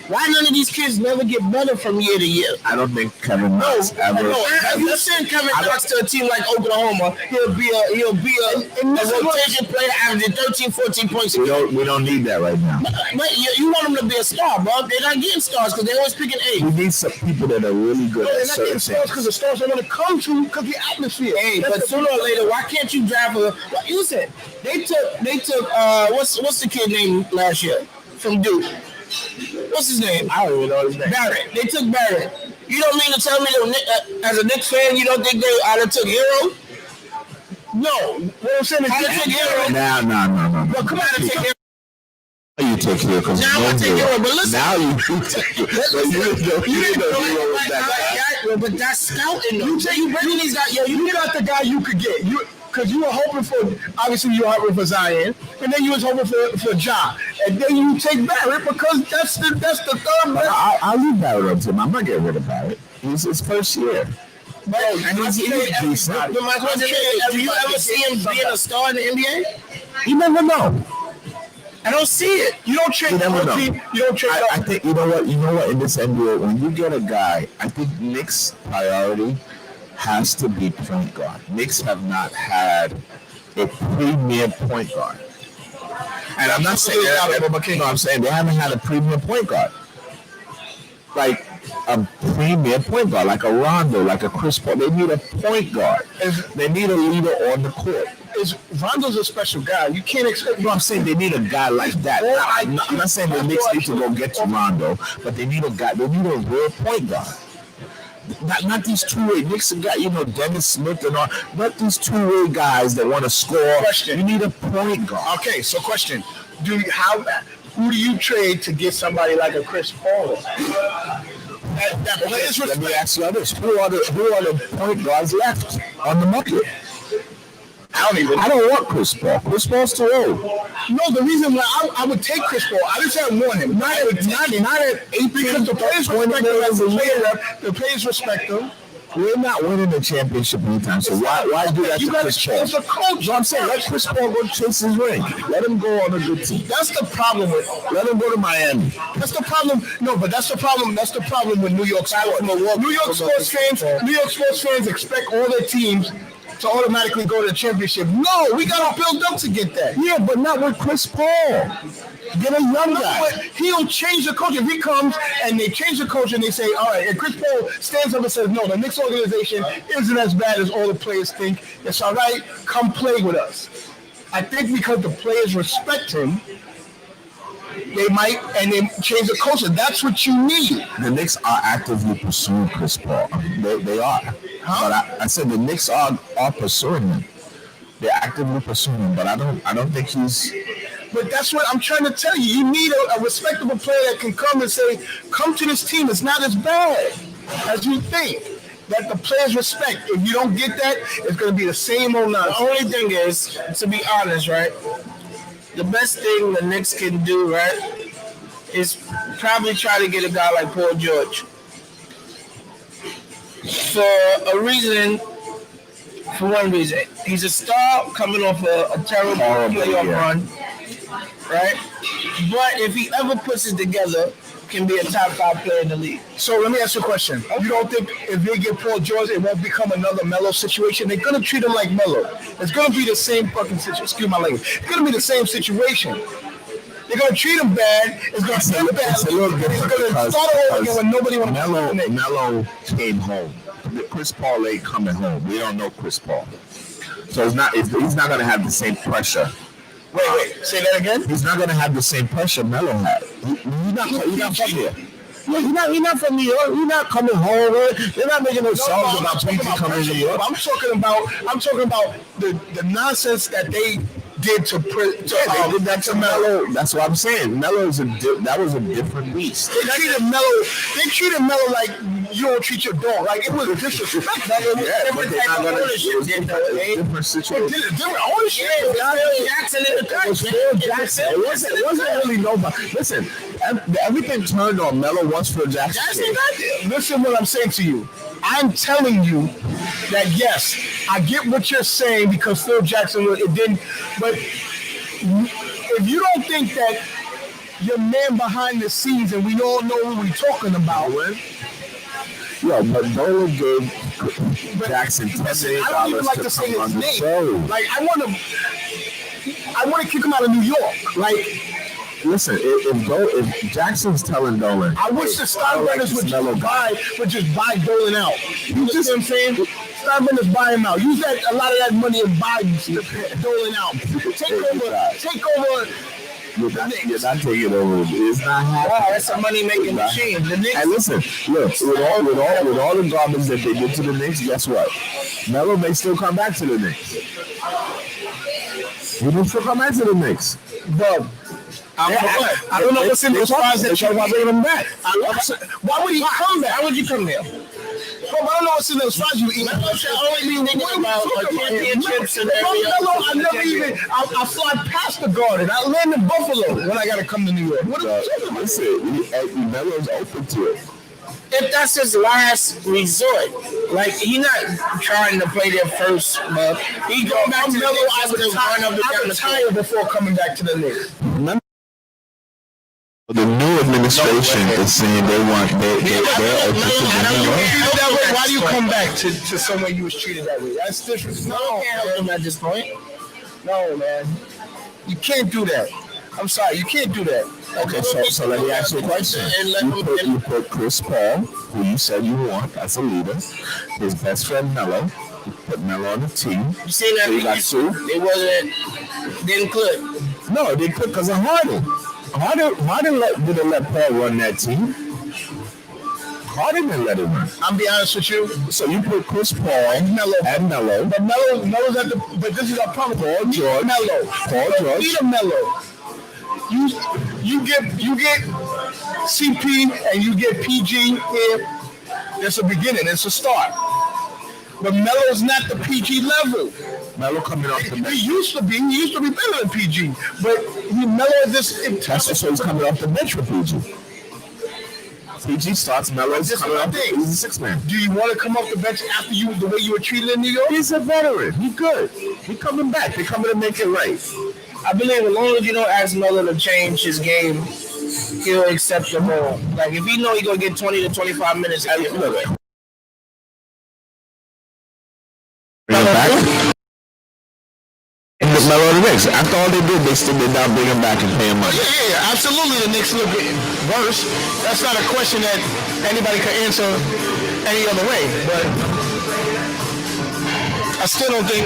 Speaker 2: Why none of these kids never get better from year to year?
Speaker 1: I don't think Kevin Knox ever.
Speaker 2: If you send Kevin Knox to a team like Oklahoma, he'll be a rotation player averaging 13, 14 points a game.
Speaker 1: We don't need that right now.
Speaker 2: But you want him to be a star, bro. They're not getting stars because they're always picking A.
Speaker 1: We need some people that are really good at certain things.
Speaker 3: Because the stars don't want to come to because the atmosphere.
Speaker 2: Hey, but sooner or later, why can't you draft a? What you said? They took what's the kid name last year from Duke? What's his name?
Speaker 3: I don't even know his name.
Speaker 2: Barrett. They took Barrett. You don't mean to tell me that as a Knicks fan, you don't think they either took Hero? No. What I'm saying is they took Hero.
Speaker 1: No.
Speaker 2: Well, come on and take Hero.
Speaker 1: You take Hero because
Speaker 2: now I take Hero, but listen.
Speaker 1: Now you take Hero.
Speaker 2: But that's scouting. You bringing these guys.
Speaker 3: You got the guy you could get. Because you were hoping for, obviously you were hoping for Zion, and then you was hoping for Ja, and then you take Barrett because that's the third best.
Speaker 1: I'll leave Barrett up to him. I'm not getting rid of Barrett. He's his first year.
Speaker 2: But he's decent. But my question is, do you ever see him being a star in the NBA?
Speaker 1: You never know.
Speaker 2: I don't see it.
Speaker 3: You don't trade the team. You don't trade.
Speaker 1: I think you know what in this NBA, when you get a guy, I think Knicks' priority has to be point guard. Knicks have not had a premier point guard. And I'm not saying I'm saying they haven't had a premier point guard. Like a premier point guard, like a Rondo, like a Chris Paul. They need a point guard. They need a leader on the court.
Speaker 3: Rondo's a special guy. You can't expect.
Speaker 1: I'm saying they need a guy like that. I'm not saying the Knicks need to go get to Rondo, but they need a guy. They need a real point guard. Not these two-way Knicks guys, Dennis Smith and all. Not these two-way guys that want to score.
Speaker 3: Question.
Speaker 1: You need a point guard.
Speaker 3: Okay, so question: who do you trade to get somebody like a Chris Paul?
Speaker 1: Let me ask you this: who are the point guards left on the market? I don't want Chris Paul. Chris Paul's too old.
Speaker 3: No, the reason why I would take Chris Paul, I just haven't want him. Not at 18. Because the players respect him as a player. The players respect him.
Speaker 1: We're not winning the championship anytime, so why do that to Chris Paul?
Speaker 3: As a coach,
Speaker 1: I'm saying let Chris Paul go chase his ring. Let him go on a good team.
Speaker 3: That's the problem with.
Speaker 1: Let him go to Miami.
Speaker 3: That's the problem. No, but that's the problem. That's the problem with New York sports. New York sports fans expect all their teams to automatically go to the championship. No, we got to build up to get that.
Speaker 1: Yeah, but not with Chris Paul. Get a young guy.
Speaker 3: But he'll change the coach if he comes and they change the coach and they say, all right, and Chris Paul stands up and says, no, the Knicks organization isn't as bad as all the players think. It's all right. Come play with us. I think because the players respect him, they might, and they change the culture. That's what you need.
Speaker 1: The Knicks are actively pursuing Chris Paul. They are. Huh? But I said the Knicks are pursuing him. They're actively pursuing him, but I don't think he's.
Speaker 3: But that's what I'm trying to tell you. You need a respectable player that can come and say, come to this team. It's not as bad as you think. That the players respect. If you don't get that, it's going to be the same old nonsense.
Speaker 2: The only thing is, to be honest, right, the best thing the Knicks can do, right, is probably try to get a guy like Paul George. For one reason. He's a star coming off a terrible playoff run, right? But if he ever puts it together, can be a top 5 player in the league.
Speaker 3: So let me ask you a question. You don't think if they get Paul George, it won't become another Melo situation? They're going to treat him like Melo. It's going to be the same fucking situation. Excuse my language. It's going to be the same situation. They're going to treat him bad. It's going to end bad. It's going to start over again when nobody wants to play.
Speaker 1: Melo came home. Chris Paul ain't coming home. We don't know Chris Paul. So he's not going to have the same pressure.
Speaker 3: Wait. Say that again?
Speaker 1: He's not going to have the same pressure Melo had. He's not from here. Yeah, he's not from New York. He's not coming home. They're not making no songs about people coming to New York.
Speaker 3: I'm talking about the nonsense that they did to
Speaker 1: they did that to Melo. That's what I'm saying. Melo that was a different beast.
Speaker 3: They treated Melo like you don't treat your dog. Like it was disrespect. Like it was different type of ownership.
Speaker 1: Different situation.
Speaker 3: Different ownership.
Speaker 2: Phil Jackson in the
Speaker 1: It was Phil Jackson. It wasn't really nobody. Listen, everything turned on Melo once Phil Jackson.
Speaker 3: Listen what I'm saying to you. I'm telling you that yes, I get what you're saying because Phil Jackson it didn't. But if you don't think that your man behind the scenes, and we all know who we're talking about,
Speaker 1: yeah, but Dolan gave Jackson $10 million
Speaker 3: I don't even like to say his name. Like I want to kick him out of New York. Like.
Speaker 1: Listen, if Jackson's telling Dolan,
Speaker 3: I wish the Steinbrenners would just buy Dolan out. You know what I'm saying? Steinbrenners buy him out. Use a lot of that money and buy Dolan out. Take over.
Speaker 1: You're not taking over. It's not happening.
Speaker 2: Wow, that's a money-making machine. The Knicks.
Speaker 1: And listen, look, with all the garbage that they did to the Knicks, guess what? Melo may still come back to the Knicks. He may still come back to the Knicks.
Speaker 3: But I don't know what's in the surprise that you're bringing him back. Why would he come back?
Speaker 2: Why would you come here?
Speaker 3: I don't know what's in the surprise you eat.
Speaker 2: Only thinking about championships and everything.
Speaker 3: I fly past the Garden. I land in Buffalo when I got to come to New York. What are you talking about?
Speaker 1: Listen, Melo's open to it.
Speaker 2: If that's his last resort, like he's not trying to play there first, but he going back to the Knicks.
Speaker 3: I retired before coming back to the Knicks.
Speaker 1: The new administration is saying they're open to the
Speaker 3: Why do you come back to somewhere you was treated that way? That's different.
Speaker 2: No, you can't help him at this point.
Speaker 3: No, man. You can't do that. I'm sorry, you can't do that.
Speaker 1: Okay, so let me ask you a question. You put Chris Paul, who you said you want as a leader, his best friend Melo. You put Melo on the team.
Speaker 2: You see that?
Speaker 1: So you got two.
Speaker 2: Didn't click.
Speaker 1: No, it didn't click because of Harden. Harden didn't let Paul run that team. Harden didn't let him run.
Speaker 3: I'm be honest with you.
Speaker 1: So you put Chris Paul and Melo.
Speaker 3: But Melo's at the. But this is our problem.
Speaker 1: Paul George.
Speaker 3: Paul George. Peter Melo. You get CP and you get PG here. That's a beginning. It's a start. But Melo's not the PG level.
Speaker 1: Melo coming off the bench.
Speaker 3: He used to be better than PG. But Melo
Speaker 1: that's so he's coming off the bench with PG. PG starts, Melo's coming off. He's a six man.
Speaker 3: Do you want to come off the bench after the way you were treated in New York?
Speaker 1: He's a veteran. He's good. He's coming back. They're coming to make it right.
Speaker 2: I believe as long as you don't ask Melo to change his game, he'll accept the role. Like if he know he's gonna get 20 to 25 minutes,
Speaker 1: Back. Knicks. After all they did, they still did not bring him back and pay him money.
Speaker 3: Yeah, absolutely. The Knicks look worse. That's not a question that anybody could answer any other way. But I still don't think.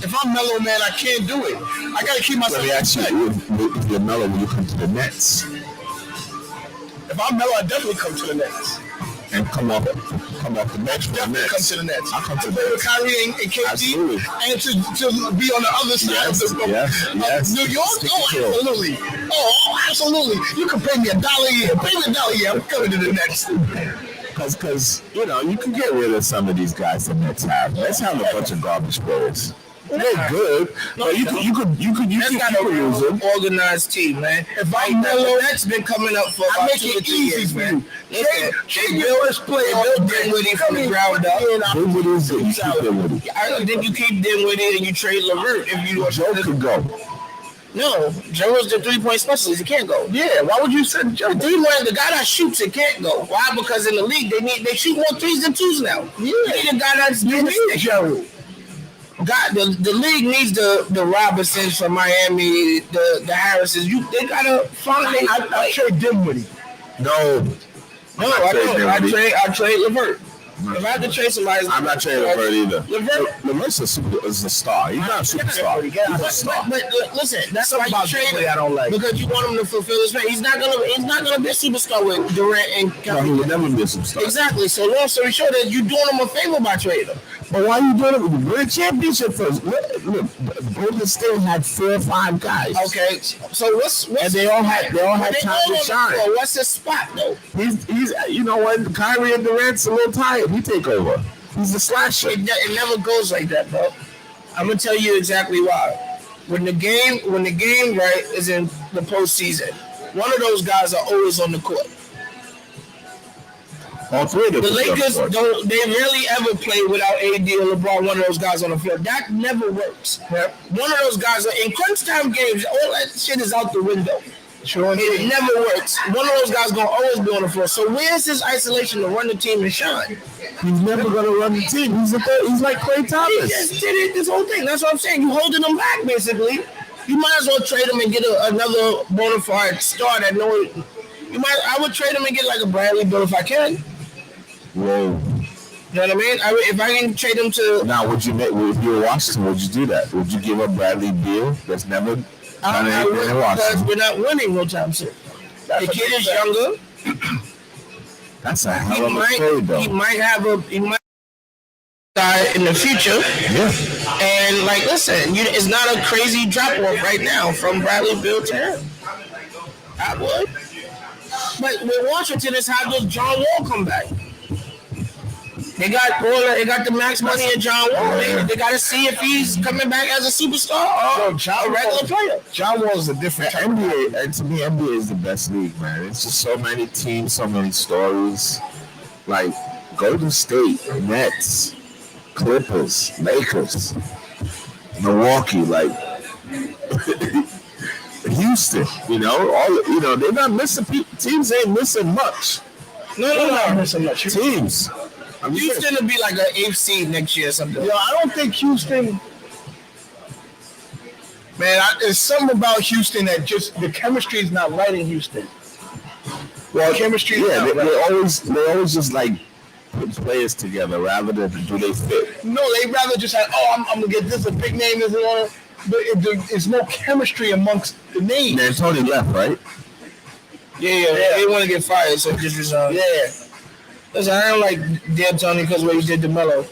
Speaker 3: If I'm Melo, man, I can't do it. I gotta keep myself.
Speaker 1: Let me ask you, if you're Melo, will you come to the Nets?
Speaker 3: If I'm Melo, I definitely come to the Nets.
Speaker 1: And come off the bench for the
Speaker 3: Definitely
Speaker 1: Nets.
Speaker 3: come to the Nets.
Speaker 1: I'll come to the
Speaker 3: play with
Speaker 1: Nets.
Speaker 3: Kyrie and KD,
Speaker 1: Absolutely.
Speaker 3: and to be on the other side
Speaker 1: Yes.
Speaker 3: New York.
Speaker 1: Stick
Speaker 3: Oh,
Speaker 1: to it.
Speaker 3: absolutely. Oh, absolutely. You can pay me $1 a year. Pay me $1 a year. I'm coming to the Nets.
Speaker 1: Because you can get rid of some of these guys the Nets have. Nets have a bunch of garbage players. They're good, but you could
Speaker 2: That's got a
Speaker 1: use them.
Speaker 2: organized team, man.
Speaker 3: If I'm Melo,
Speaker 2: That's been coming up for
Speaker 3: I
Speaker 2: about
Speaker 3: make
Speaker 2: 2
Speaker 3: it
Speaker 2: or 3
Speaker 3: easy
Speaker 2: years,
Speaker 3: for
Speaker 2: man.
Speaker 3: you. Trade
Speaker 2: They
Speaker 3: your first player.
Speaker 2: built Dinwiddie from the ground up.
Speaker 1: Dinwiddie is good. You keep Dinwiddie.
Speaker 2: Then you keep Dinwiddie and you trade LeVert if you
Speaker 1: Joe could go.
Speaker 2: No, Joe's the 3-point specialist. He can't go.
Speaker 3: Yeah, why would you send Joe?
Speaker 2: The guy that shoots it can't go. Why? Because in the league they shoot more threes than twos now.
Speaker 3: Yeah.
Speaker 2: You need a guy that's
Speaker 3: You need Joe.
Speaker 2: God, the league needs the Robinsons from Miami, the Harrisons. They gotta find.
Speaker 3: I trade Dinwiddie.
Speaker 1: No,
Speaker 2: I
Speaker 1: Dinwiddie.
Speaker 2: trade LeVert. If I have to trade somebody,
Speaker 1: I'm not trading LeVert either.
Speaker 2: LeVert.
Speaker 1: LeVert's is a star. He's not a superstar. He's a star.
Speaker 2: But listen, that's
Speaker 3: Something
Speaker 2: why you
Speaker 3: about
Speaker 2: trade
Speaker 3: Dinwiddie
Speaker 2: him
Speaker 3: I don't like.
Speaker 2: because you want him to fulfill his fate. He's not gonna be a superstar with Durant and
Speaker 1: No, he
Speaker 2: Kevin.
Speaker 1: would never be a superstar.
Speaker 2: Exactly. So long story short, that you're doing him a favor by trading him.
Speaker 1: But why are you doing it? Win a championship first. Look, Golden State had 4 or 5 guys.
Speaker 2: Okay. So what's
Speaker 1: And they all had
Speaker 2: they
Speaker 1: time
Speaker 2: all
Speaker 1: to
Speaker 2: on the
Speaker 1: shine.
Speaker 2: floor. What's his spot though?
Speaker 1: He's you know what? Kyrie and Durant's a little tired. He take over. He's the slasher.
Speaker 2: It never goes like that, bro. I'm gonna tell you exactly why. When the game right is in the postseason, one of those guys are always on the court.
Speaker 1: All 3 of them.
Speaker 2: The Lakers don't. They rarely ever play without AD or LeBron. One of those guys on the field. That never works. One of those guys in crunch time games. All that shit is out the window.
Speaker 3: Sure.
Speaker 2: It never works. One of those guys gonna always be on the floor. So where's his isolation to run the team and shine?
Speaker 1: He's never gonna run the team. He's like Klay
Speaker 2: He
Speaker 1: Thomas.
Speaker 2: just did it this whole thing. That's what I'm saying. You holding them back basically. You might as well trade him and get another bona fide star that I would trade him and get like a Bradley Beal if I can.
Speaker 1: Whoa.
Speaker 2: You know what I mean? If I can trade him to,
Speaker 1: Now, if you were Washington, would you do that? Would you give up Bradley Beal? That's never done anything in
Speaker 2: because
Speaker 1: Washington.
Speaker 2: we're not winning no time soon. The kid is younger.
Speaker 1: That's a hell of a trade, though.
Speaker 2: He might die in the future.
Speaker 1: Yeah.
Speaker 2: And like, listen, it's not a crazy drop off right now from Bradley Beal to him. I would. But with Washington, it's how does John Wall come back? They got the max money in John Wall. They got to see if he's coming back as a superstar or a regular player.
Speaker 3: John Wall's a different type.
Speaker 1: NBA, and to me, NBA is the best league, man. It's just so many teams, so many stories. Like Golden State, Nets, Clippers, Lakers, Milwaukee, like Houston. They're not missing teams. Ain't missing much.
Speaker 2: No.
Speaker 3: Not missing much.
Speaker 1: Teams.
Speaker 2: Houston will be like an 8th seed next year or something.
Speaker 3: Yo, I don't think Houston. Man, there's something about Houston that just the chemistry is not right in Houston.
Speaker 1: Well,
Speaker 3: chemistry.
Speaker 1: Yeah, they always just like put players together rather than do they fit.
Speaker 3: No, they rather just have. I'm gonna get this a big name, this and all. But there's no chemistry amongst the names.
Speaker 1: And Tony left, right?
Speaker 2: Yeah. They want to get fired, so just resign.
Speaker 3: Yeah.
Speaker 2: Listen, I don't like D'Antoni because what he did to Melo.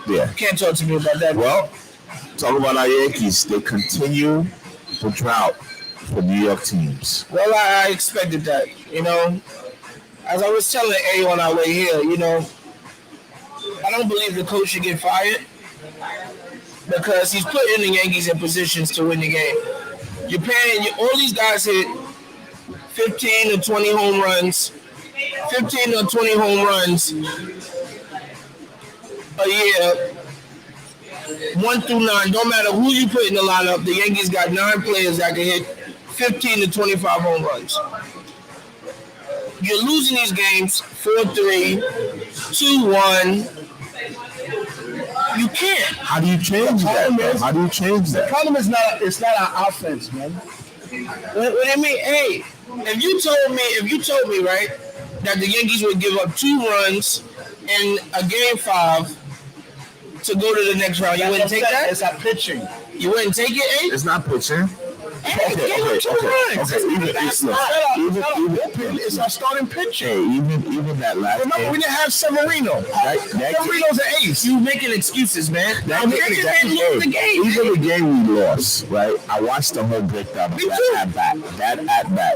Speaker 1: Yeah.
Speaker 2: Can't talk to me about that.
Speaker 1: Well, talk about our Yankees. They continue the drought for New York teams.
Speaker 2: Well, I expected that. As I was telling A on our way here, I don't believe the coach should get fired because he's putting the Yankees in positions to win the game. You're paying all these guys hit 15 or 20 home runs. 15 or 20 home runs a year, 1 through 9. Don't matter who you put in the lineup, the Yankees got 9 players that can hit 15 to 25 home runs. You're losing these games 4-3, 2-1, You can't.
Speaker 1: How do you change that? How do you change
Speaker 3: The
Speaker 1: that?
Speaker 3: problem is it's not our offense, man.
Speaker 2: What do you mean? Hey, if you told me, right, that the Yankees would give up 2 runs in a game 5 to go to the next round, you wouldn't take that?
Speaker 3: It's our pitching.
Speaker 2: You wouldn't take it, eh?
Speaker 1: It's not pitching.
Speaker 2: Hey, give them 2 runs.
Speaker 3: It's our starting pitching.
Speaker 1: Hey, even that last
Speaker 3: Remember,
Speaker 1: game,
Speaker 3: we didn't have Severino. Severino's an ace.
Speaker 2: You making excuses, man.
Speaker 1: that game,
Speaker 2: Lose the game.
Speaker 1: even the game we lost, right? I watched the whole breakdown of that at bat.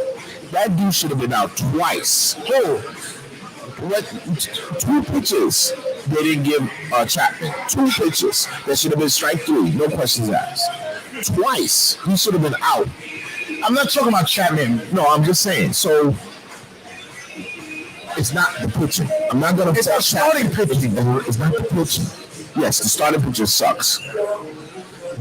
Speaker 1: That dude should have been out twice.
Speaker 3: Who?
Speaker 1: What? 2 pitches they didn't give Chapman. 2 pitches that should have been strike 3, no questions asked. Twice he should have been out.
Speaker 3: I'm not talking about Chapman.
Speaker 1: No, I'm just saying. So it's not the pitching. I'm not gonna.
Speaker 3: It's our starting pitching.
Speaker 1: It's not the pitching. Yes, the starting pitcher sucks,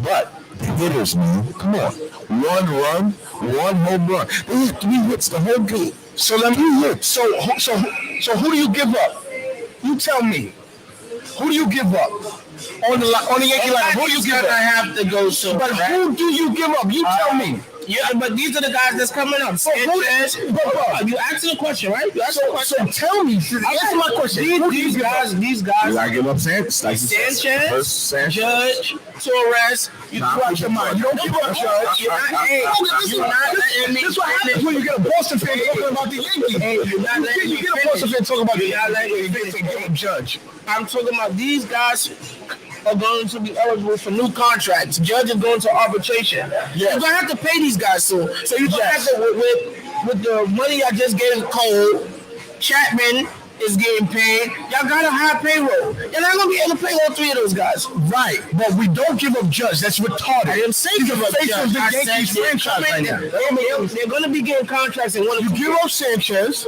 Speaker 1: but the hitters, man, come on. 1 run, 1 home run. They had 3 hits the whole game.
Speaker 3: So let me hit. So who do you give up? You tell me. Who do you give up on the Yankee line? Who do you give up?
Speaker 2: I have to go so.
Speaker 3: But who do you give up? You tell me.
Speaker 2: Yeah, but these are the guys that's coming up. Sanchez. You asking a question, right? You asking a question.
Speaker 3: So tell me. Answer my question.
Speaker 2: These guys.
Speaker 1: You gotta give up Sanchez.
Speaker 2: Sanchez, Judge, Torres.
Speaker 3: You watch your mind. You don't give up, Judge.
Speaker 2: You're not letting me.
Speaker 3: This is what happens when you get a Boston fan talking about the Yankees.
Speaker 2: Hey, you're not letting me
Speaker 3: You get a Boston fan talking about the
Speaker 2: You're not letting me
Speaker 3: Yankees and give up Judge.
Speaker 2: I'm talking about these guys are going to be eligible for new contracts. Judge is going to arbitration.
Speaker 3: Yes.
Speaker 2: You're gonna have to pay these guys soon. So you're gonna have to with the money I just gave Cole, Chapman is getting paid. Y'all got a high payroll. You're not gonna be able to pay all 3 of those guys.
Speaker 3: Right, but we don't give up Judge. That's retarded.
Speaker 2: I didn't say give up
Speaker 3: Face
Speaker 2: Judge.
Speaker 3: of the
Speaker 2: I
Speaker 3: Yankees
Speaker 2: said
Speaker 3: franchise right now.
Speaker 2: they're gonna be getting contracts and
Speaker 3: You give up Sanchez,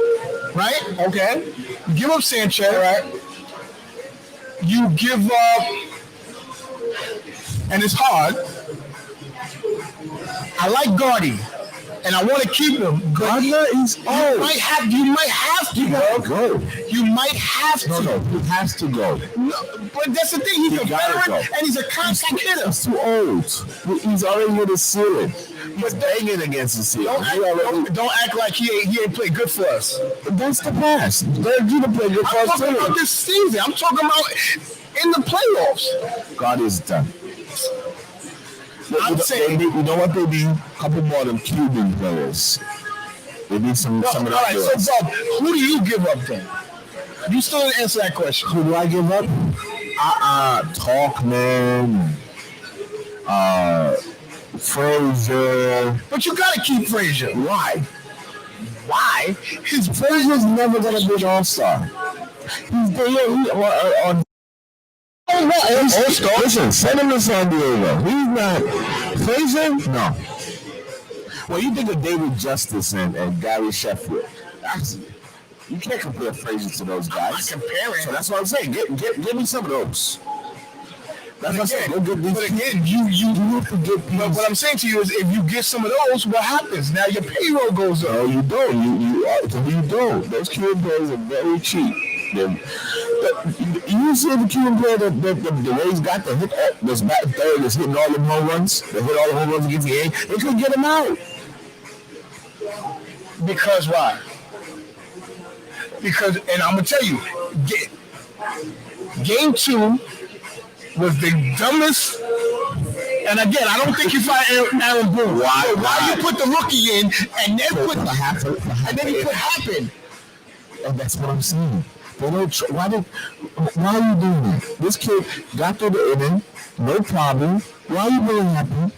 Speaker 3: right?
Speaker 2: Okay.
Speaker 3: You give up Sanchez, right? You give up, and it's hard. I like Gardy, and I want to keep him.
Speaker 1: Gardner is old.
Speaker 3: You might have to
Speaker 1: Go.
Speaker 3: You might have to.
Speaker 1: No, he has to go.
Speaker 3: No, but that's the thing. He's a
Speaker 1: gotta
Speaker 3: veteran,
Speaker 1: go.
Speaker 3: and he's a contact hitter.
Speaker 1: He's too old. He's already hit the ceiling. He's banging against the ceiling.
Speaker 3: Don't act like he ain't played good for us.
Speaker 1: That's the past. Greg Jeter played good for
Speaker 3: I'm
Speaker 1: us
Speaker 3: talking
Speaker 1: too.
Speaker 3: about this season. I'm talking about in the playoffs.
Speaker 1: God is done.
Speaker 3: I'm saying,
Speaker 1: you know what they need? A couple more of them Cuban players. They need some
Speaker 3: all
Speaker 1: of the
Speaker 3: right. So, Bob, who do you give up then? You still didn't answer that question.
Speaker 1: Who do I give up? Talkman. Frazier.
Speaker 3: But you gotta keep Frazier.
Speaker 1: Why?
Speaker 3: Why?
Speaker 1: Frazier's never gonna be an all-star. He's there. On listen, send him to San Diego. He's not Frazier. No. Well, you think of David Justice and Gary Sheffield. You can't compare Frazier to those guys.
Speaker 3: I'm not comparing.
Speaker 1: So that's what I'm saying. Give me some of those. That's what I'm saying. Go get these.
Speaker 3: But again, you
Speaker 1: have to get these.
Speaker 3: But what I'm saying to you is, if you get some of those, what happens? Now your payroll goes up.
Speaker 1: No, you don't. You don't. Those Cuban players are very cheap. You see the Cuban player that the Rays got to hit this back third that's hitting all the home runs. They hit all the home runs against the Yankees. They couldn't get him out.
Speaker 3: Because why? Because, and I'm gonna tell you, game 2 was the dumbest. And again, I don't think you find Aaron Boone. Why you put the rookie in and then you put Happen?
Speaker 1: And that's what I'm saying. They don't. Why are you doing that? This kid got through the inning, no problem. Why are you doing Happen?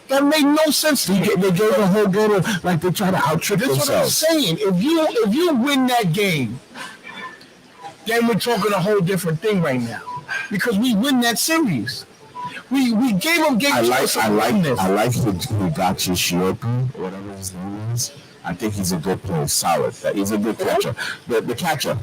Speaker 3: That made no sense to me.
Speaker 1: They gave a whole game like they try to out-trick themselves.
Speaker 3: That's what I'm saying. If you win that game, then we're talking a whole different thing right now. Because we win that series. We gave them games.
Speaker 1: I like the Higachi Shioku, whatever his name is. I think he's a good player, solid. He's a good catcher. The catcher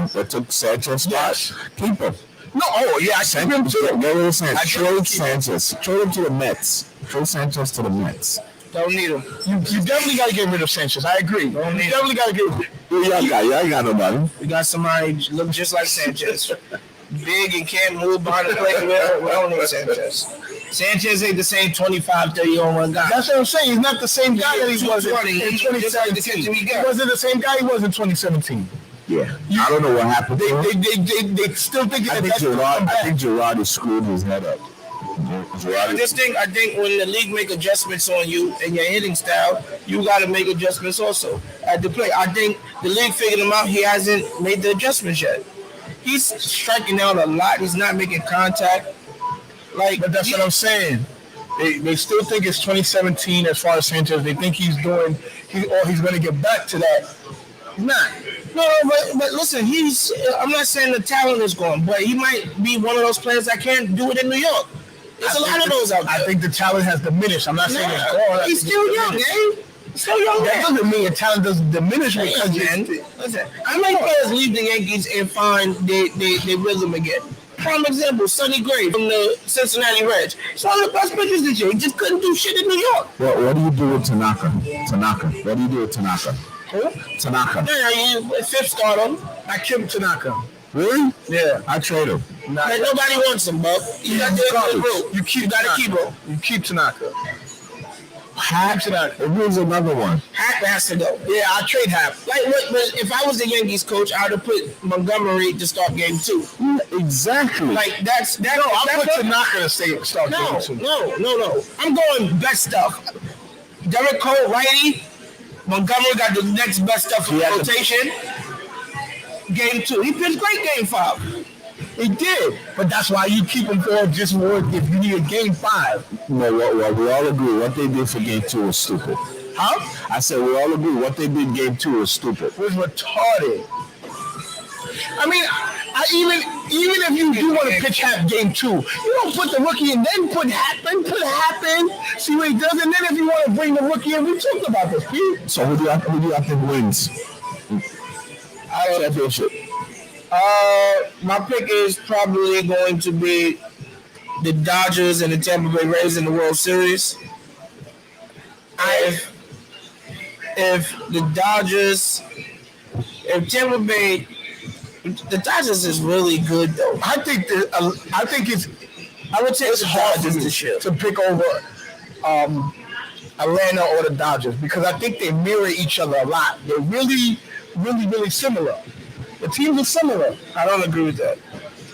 Speaker 1: that took Sanchez's spot, keep him.
Speaker 3: No, I keep him too.
Speaker 1: Get rid of Sanchez. Trade Sanchez. Trade him to the Mets. Trade Sanchez to the Mets.
Speaker 2: Don't need him.
Speaker 3: You definitely got to get rid of Sanchez. I agree. You definitely got to get rid of him.
Speaker 1: Y'all got nobody.
Speaker 2: We got somebody look just like Sanchez. big and can't move behind the plate. We don't need Sanchez. Sanchez ain't the same 25, 30 on one guy.
Speaker 3: That's what I'm saying. He's not the same guy that he was in
Speaker 2: 2017.
Speaker 3: He wasn't the same guy he was in 2017.
Speaker 1: Yeah. I don't know what happened.
Speaker 3: They still think
Speaker 1: I think Gerard has screwed his head up.
Speaker 2: I think when the league make adjustments on you and your hitting style, you got to make adjustments also at the plate. I think the league figured him out. He hasn't made the adjustments yet. He's striking out a lot. He's not making contact.
Speaker 3: But that's what I'm saying. They still think it's 2017 as far as Sanchez. They think he's going to get back to that. He's not.
Speaker 2: No, but listen, I'm not saying the talent is gone, but he might be one of those players that can't do it in New York. There's a lot of those out there.
Speaker 3: I think the talent has diminished. I'm not saying it's gone.
Speaker 2: He's still young, eh? Still young.
Speaker 3: That doesn't mean your talent doesn't diminish because
Speaker 2: listen, how many players leave the Yankees and find their rhythm again? Prime example, Sonny Gray from the Cincinnati Reds. He's one of the best pitchers this year. He just couldn't do shit in New York.
Speaker 1: What do you do with Tanaka? What do you do with Tanaka?
Speaker 2: Who?
Speaker 1: Tanaka.
Speaker 2: Yeah, fifth stardom.
Speaker 3: I keep Tanaka.
Speaker 1: Really?
Speaker 3: Yeah.
Speaker 1: I trade him.
Speaker 2: Nobody wants him, Buck. You got to
Speaker 3: keep
Speaker 2: him.
Speaker 3: You keep Tanaka.
Speaker 1: Hap, it means another one.
Speaker 2: Hap has to go.
Speaker 3: Yeah, I'll trade Hap.
Speaker 2: But if I was the Yankees coach, I would have put Montgomery to start game 2.
Speaker 1: Yeah, exactly.
Speaker 3: I'll put Tanaka to start game 2.
Speaker 2: No. I'm going best stuff. Derek Cole, righty. Montgomery got the next best stuff in rotation. Game 2. He pitched great game 5.
Speaker 3: He did, but that's why you keep him for just more if you need a game 5.
Speaker 1: No, well, we all agree what they did for game 2 was stupid.
Speaker 3: Huh?
Speaker 1: I said we all agree what they did game 2 was stupid.
Speaker 3: It was retarded. I mean, even if you do want to pitch Hap game 2, you don't put the rookie in, then put Hap in, see what he does, and then if you want to bring the rookie in, we talked about this, Pete.
Speaker 1: So who do you think wins? Championship.
Speaker 2: My pick is probably going to be the Dodgers and the Tampa Bay Rays in the World Series. If Tampa Bay, the Dodgers is really good though.
Speaker 3: I would say it's hard to pick over Atlanta or the Dodgers because I think they mirror each other a lot. They're really, really, really similar. The teams are similar.
Speaker 2: I don't agree with that.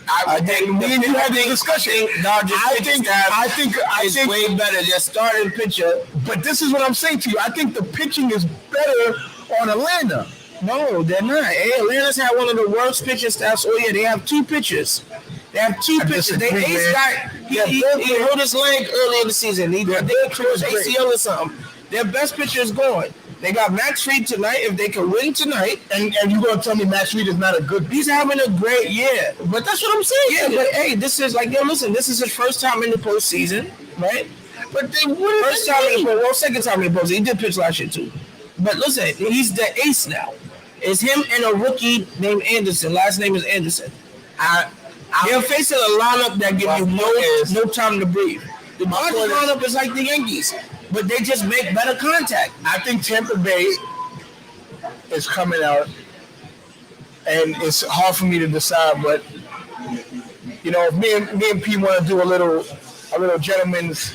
Speaker 2: I think
Speaker 3: me and you had this discussion. I think
Speaker 2: it's way better. Their starting pitcher.
Speaker 3: But this is what I'm saying to you. I think the pitching is better on Atlanta.
Speaker 2: No, they're not. Hey, Atlanta's had one of the worst pitching staffs. Oh yeah, they have 2 pitchers. They have 2 pitchers. They ace guy. He hurt his leg early in the season. They tore his ACL or something. Their best pitcher is going. They got Max Fried tonight. If they can win tonight,
Speaker 3: and you're gonna tell me Max Fried is not a good?
Speaker 2: He's having a great year. But that's what I'm saying. Yeah, but hey, this is this is his first time in the postseason, right? But second time in the postseason. He did pitch last year too. But listen, he's the ace now. It's him and a rookie named Anderson. Last name is Anderson. They're facing a lineup that gives you no time to breathe. The Dodgers lineup is like the Yankees, but they just make better contact.
Speaker 3: I think Tampa Bay is coming out, and it's hard for me to decide. But if me and P want to do a little gentleman's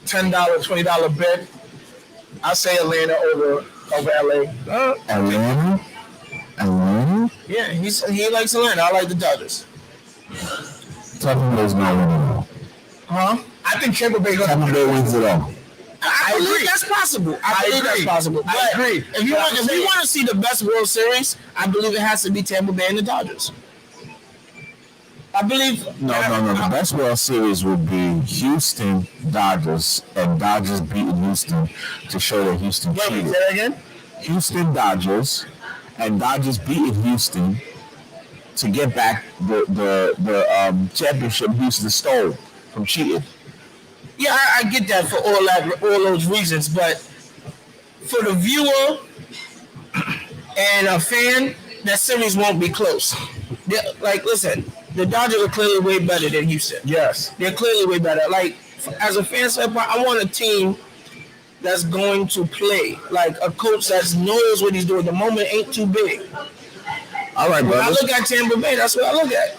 Speaker 3: $10, $20 bet, I say Atlanta over LA.
Speaker 1: Atlanta?
Speaker 2: Yeah, he likes Atlanta. I like the Dodgers.
Speaker 1: Tampa Bay's not winning it all.
Speaker 3: Huh? I think Tampa Bay
Speaker 1: wins it all.
Speaker 2: I believe that's possible. I believe that's possible. But
Speaker 3: I agree.
Speaker 2: If you want to see the best World Series, I believe it has to be Tampa Bay and the Dodgers. I believe.
Speaker 1: No. The best World Series would be Houston Dodgers and Dodgers beating Houston to show that Houston cheated.
Speaker 3: Say that again?
Speaker 1: Houston Dodgers and Dodgers beating Houston to get back the championship Houston stole from cheating.
Speaker 2: Yeah, I get that for all those reasons, but for the viewer and a fan, that series won't be close. Listen, the Dodgers are clearly way better than Houston.
Speaker 3: Yes,
Speaker 2: they're clearly way better. As a fan standpoint, I want a team that's going to play, like a coach that knows what he's doing. The moment ain't too big.
Speaker 1: All right,
Speaker 2: when I look at Tampa Bay, that's what I look at.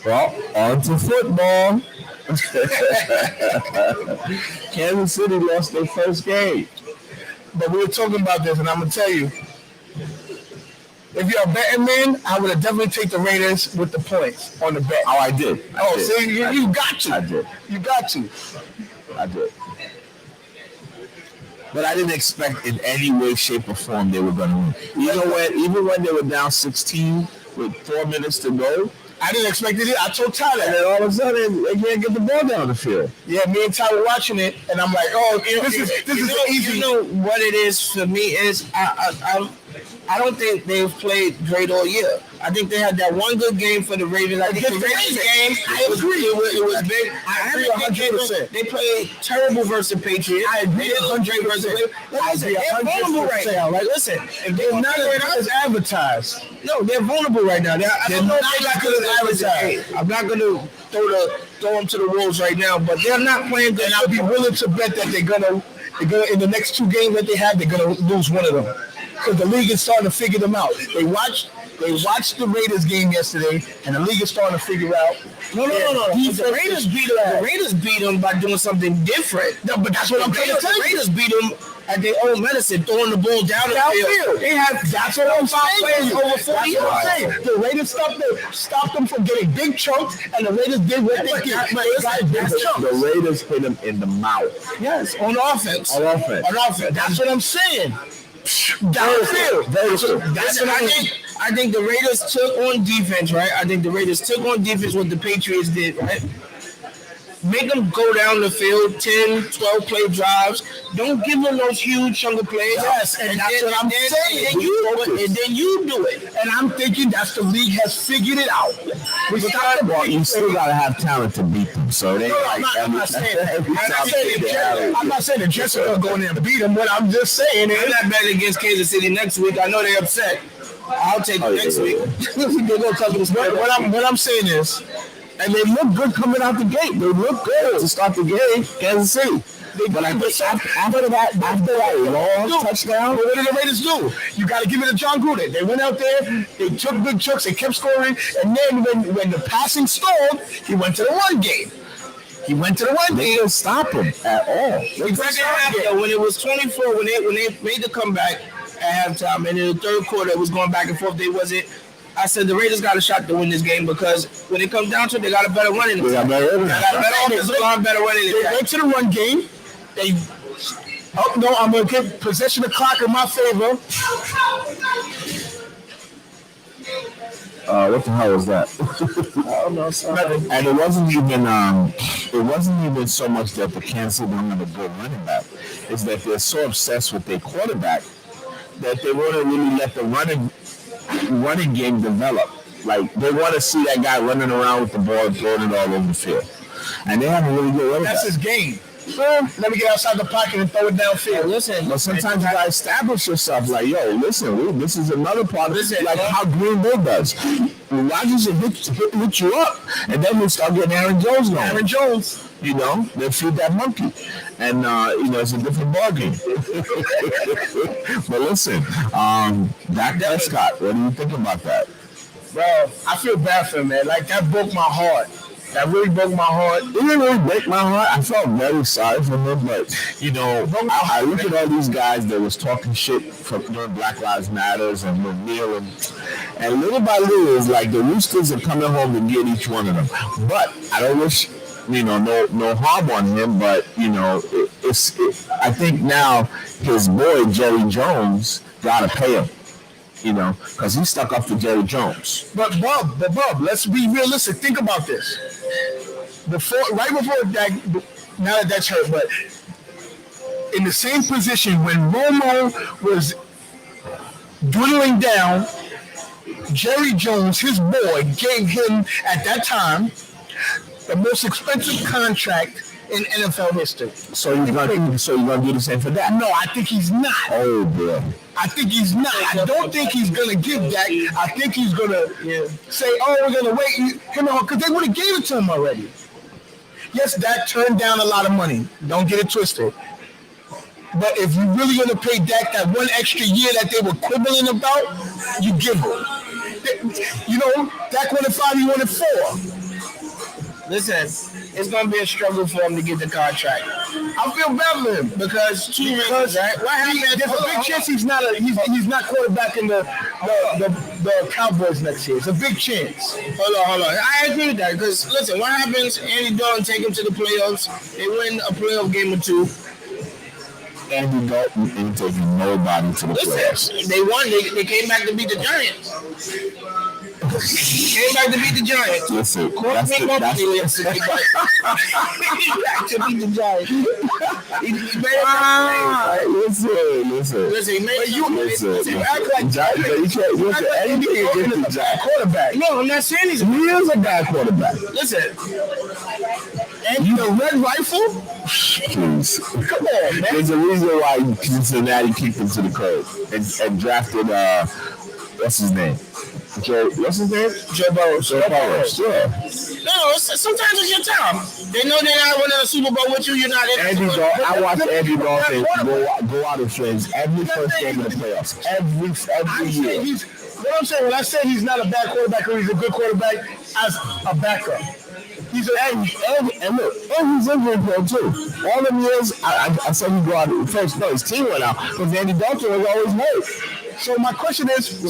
Speaker 1: Well, on to football. Kansas City lost their first game.
Speaker 3: But we were talking about this, and I'm gonna tell you, if you're a betting man, I would have definitely take the Raiders with the points on the bet.
Speaker 1: Oh, I did.
Speaker 3: See, you got to.
Speaker 1: I did.
Speaker 3: You got to.
Speaker 1: I did. But I didn't expect in any way, shape, or form they were going to win. Even when they were down 16 with 4 minutes to go,
Speaker 3: I didn't expect it. I told Tyler,
Speaker 1: and then all of a sudden they can't get the ball down the field.
Speaker 3: Yeah, me and Tyler watching it, and I'm like, oh, this is easy.
Speaker 2: You know what it is for me is I don't think they've played great all year. I think they had that one good game for the Ravens. I think the Ravens game, I agree. It was big. I agree 100%. They played terrible versus the Patriots.
Speaker 3: I agree 100%.
Speaker 2: Listen, they're vulnerable right now. Like, listen, if they're not
Speaker 3: as advertised.
Speaker 2: No, they're vulnerable right now. I'm not going to throw them to the wolves right now, but they're not playing good.
Speaker 3: And I'll be willing to bet that they're gonna in the next 2 games that they have, they're gonna lose one of them. Because the league is starting to figure them out. They watched the Raiders game yesterday, and the league is starting to figure out.
Speaker 2: No. The Raiders beat them by doing something different.
Speaker 3: No, but that's what I'm trying to tell you.
Speaker 2: The Raiders beat them at their own medicine, throwing the ball down the field.
Speaker 3: They have. That's what I'm saying.
Speaker 2: Over 40 yards.
Speaker 3: The Raiders stopped them from getting big chunks, and the Raiders did what they did.
Speaker 1: The Raiders hit them in the mouth.
Speaker 2: Yes, on offense.
Speaker 1: On offense.
Speaker 3: That's what I'm saying.
Speaker 2: That's what I think. I think the Raiders took on defense, right? I think the Raiders took on defense what the Patriots did, right? Make them go down the field, 10, 12 play drives. Don't give them those huge chunk of plays.
Speaker 3: Yes, and that's what I'm saying.
Speaker 2: And then you do it.
Speaker 3: And I'm thinking that's the league has figured it out.
Speaker 1: Well, you still got to have talent to beat them. So they
Speaker 3: I'm not saying the Jets are going to go in there and beat them. What I'm just saying is,
Speaker 2: I'm not betting against Kansas City next week. I know they're upset. I'll take it next week.
Speaker 3: They're going to talk to this. What I'm saying is,
Speaker 1: and they look good coming out the gate. They look good to start the game, Kansas City. But I think after that long touchdown,
Speaker 3: what did the Raiders do? You got to give it to John Gruden. They went out there, they took big chunks, they kept scoring, and then when the passing stalled, he went to the run game.
Speaker 1: They didn't stop him at all.
Speaker 2: When it was 24, when they made the comeback at halftime, and in the third quarter it was going back and forth. I said the Raiders got a shot to win this game because when it comes down to it, they got a better running. They got a better offensive line, better running.
Speaker 3: They went to the run game. I'm going to get possession of the clock in my favor.
Speaker 1: What the hell was that?
Speaker 3: I don't know. Sorry.
Speaker 1: And it wasn't even so much that the Kansas City don't have a good running back. It's that they're so obsessed with their quarterback that they want to really let the running game develop. Like, they want to see that guy running around with the ball and throwing it all over the field. And they have a really good running back.
Speaker 3: That's his game. Let me get outside the pocket and throw it downfield.
Speaker 2: Listen,
Speaker 1: but sometimes you gotta establish yourself. Like, yo, listen, this is another part of it. Like how Green Bay does. Rodgers will hit you up, and then we start getting Aaron Jones going.
Speaker 3: Aaron Jones,
Speaker 1: they feed that monkey, and it's a different ballgame. But listen, Dak Prescott, what do you think about that?
Speaker 3: Bro, I feel bad for him, man. Like, that broke my heart. That really broke my heart.
Speaker 1: It didn't really break my heart. I felt very sorry for him, but I look at all these guys that was talking shit from during Black Lives Matters and kneeling, and little by little, it's like the Roosters are coming home to get each one of them. But I don't wish, no harm on him, but I think now his boy Jerry Jones gotta pay him. Because he stuck up for Jerry Jones.
Speaker 3: But Bob, let's be realistic. Think about this. Right before that, now that that's hurt, but in the same position when Romo was dwindling down, Jerry Jones, his boy, gave him at that time the most expensive contract in NFL history.
Speaker 1: So you're gonna do the same for that?
Speaker 3: No, I think he's not.
Speaker 1: Oh boy.
Speaker 3: I think he's not. I don't think he's gonna give that. I think he's gonna say, "Oh, we're gonna wait," because they would have gave it to him already. Yes, that turned down a lot of money. Don't get it twisted. But if you're really gonna pay Dak that one extra year that they were quibbling about, you give him. Dak wanted 5, he wanted 4.
Speaker 2: Listen, it's gonna be a struggle for him to get the contract.
Speaker 3: I feel bad for him
Speaker 2: Because two reasons, right? What happened?
Speaker 3: there's a big chance he's not quarterbacking the Cowboys next year. It's a big chance.
Speaker 2: Hold on. I agree with that because listen, what happens? Andy Dalton take him to the playoffs. They win a playoff game or two.
Speaker 1: Andy Dalton ain't taking nobody to the playoffs.
Speaker 2: Listen, they won. They came back to beat the Giants. Came back to beat the Giants.
Speaker 1: Listen,
Speaker 2: Back to beat the Giants. He made
Speaker 1: Listen.
Speaker 2: Listen, he made
Speaker 1: Listen.
Speaker 2: you act like
Speaker 1: Andy Dalton is a bad quarterback.
Speaker 2: No, I'm not saying he's a
Speaker 1: He is a bad quarterback.
Speaker 2: listen.
Speaker 3: And the red rifle?
Speaker 1: Please.
Speaker 3: Come on, man.
Speaker 1: There's a reason why Cincinnati kicked him to the curb and drafted what's his name? Joe Burrow. Yeah.
Speaker 2: No, sometimes it's your time. They know they're not winning a Super Bowl with you. You're not in.
Speaker 1: Andy Dalton. I watched Andy Dalton go out and wins every first game of the playoffs. Every year.
Speaker 3: What I'm saying, when I say he's not a bad quarterback or he's a good quarterback, as a backup.
Speaker 1: He's he's injury prone too. All them years, I said he go out first. No, his team went out because Andy Dalton was always hurt.
Speaker 3: So my question is,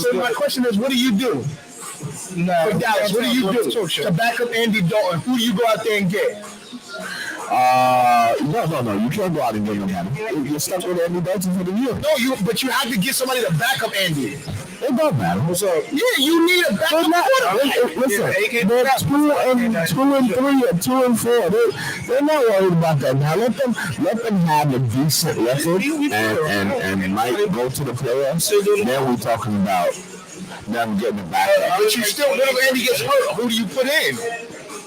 Speaker 3: what do you do? For Dallas, what do you do to back up Andy Dalton? Who do you go out there and get?
Speaker 1: No. You can't go out and get nobody. You're stuck with Andy Dalton for the year.
Speaker 3: No, but you have to get somebody to back up Andy.
Speaker 1: It don't matter.
Speaker 3: What's up? Yeah, you need a backup quarterback.
Speaker 1: Listen, they're 2 and 3 or 2 and 4. They're not worried about that now. Let them have a decent record and might go to the playoffs. Then we're talking about them getting it back.
Speaker 3: But you still, what if Andy gets hurt? Who do you put in?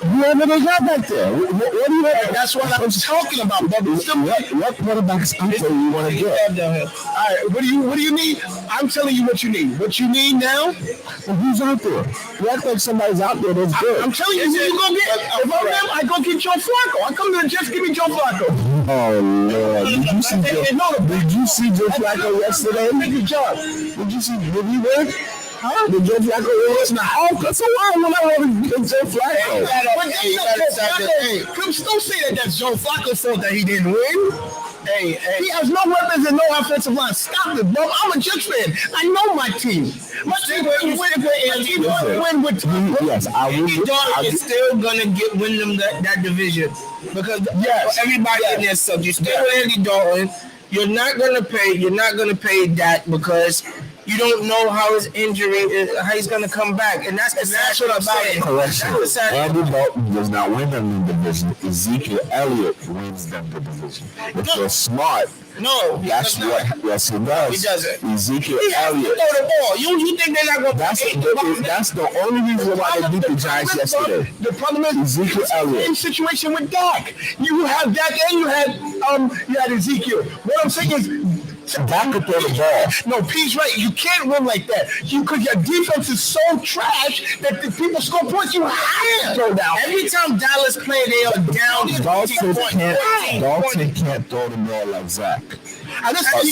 Speaker 1: Whoever they got back there. What do you?
Speaker 3: That's what I was talking about.
Speaker 1: What quarterbacks out there you want to get?
Speaker 3: All right, what do you need? I'm telling you what you need. What you need now?
Speaker 1: Well, who's out there? You act like somebody's out there that's good.
Speaker 3: I'm telling you, who you go get? If I'm them, I go get Joe Flacco. I come to the Jets, give me Joe Flacco.
Speaker 1: Oh Lord! Did you see Joe Flacco yesterday? Did you see? Did he win? Huh? Did Joe Flacco win? That's a lot when I want to get Joe Flacco.
Speaker 3: Don't say that's Joe Flacco's fault that he didn't win. He has no weapons and no offensive line. Stop it, bro. I'm a Jets fan. I know my team. My team win with
Speaker 1: yes, I will.
Speaker 2: Andy Dalton is still gonna win them that division because everybody in there sucks. You still with Andy Dalton. You're not gonna pay that because you don't know how his injury is, how he's gonna come back, and that's what I'm saying.
Speaker 1: Correction. Andy Dalton does not win them the division. Ezekiel Elliott wins them the division. If they're smart, that's what. Yes, he does.
Speaker 2: He doesn't.
Speaker 1: Ezekiel Elliott.
Speaker 2: Throw the ball. You think they're not gonna?
Speaker 1: That's the only reason why they beat the Giants yesterday.
Speaker 3: The problem is
Speaker 1: Ezekiel Elliott.
Speaker 3: Same situation with Dak. You have Dak and you had Ezekiel. What I'm saying is.
Speaker 1: Dak could throw the ball.
Speaker 3: No, P's right. You can't win like that. Because your defense is so trash that the people score points. You have to throw down.
Speaker 2: Every time Dallas play, they are down.
Speaker 1: Dalton can't throw the ball like Zach.
Speaker 2: I just like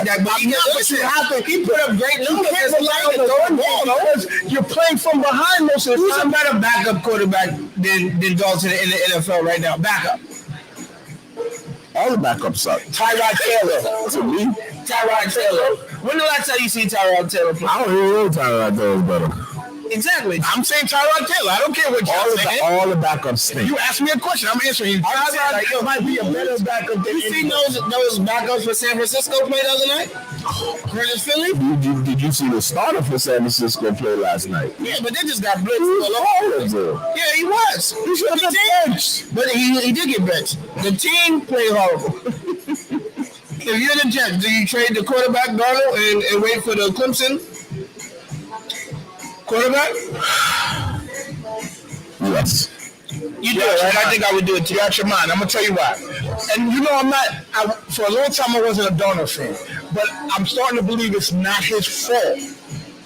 Speaker 2: that, but he put up great numbers. You can't rely on the throwing ball because
Speaker 3: you're playing from behind most of the
Speaker 2: time. Who's a better
Speaker 3: backup
Speaker 2: quarterback than Dalton in the NFL right now? Backup.
Speaker 1: All the backups suck.
Speaker 2: Tyrod Taylor.
Speaker 1: That's what me.
Speaker 2: Tyrod Taylor. When the last time you see Tyrod Taylor play?
Speaker 1: I don't even know Tyrod Taylor's better.
Speaker 2: Exactly.
Speaker 3: I'm saying Tyrod Taylor. I don't care what you're saying.
Speaker 1: All the backups stink.
Speaker 3: You asked me a question. I'm answering you. Tyrod might be a better backup than
Speaker 2: you see those backups for San Francisco play the other night? Versus Philly?
Speaker 1: Did you see the starter for San Francisco play last night?
Speaker 2: Yeah, but they just got blitzed. Yeah, he was. He should have been benched. But he did get benched. The team played horrible. If you're the Jets, do you trade the quarterback Darnold and wait for the Clemson quarterback?
Speaker 1: Yes.
Speaker 2: You do it, right? I think I would do it too.
Speaker 3: You out your mind. I'm going to tell you why. And you know for a long time I wasn't a Darnold fan. But I'm starting to believe it's not his fault.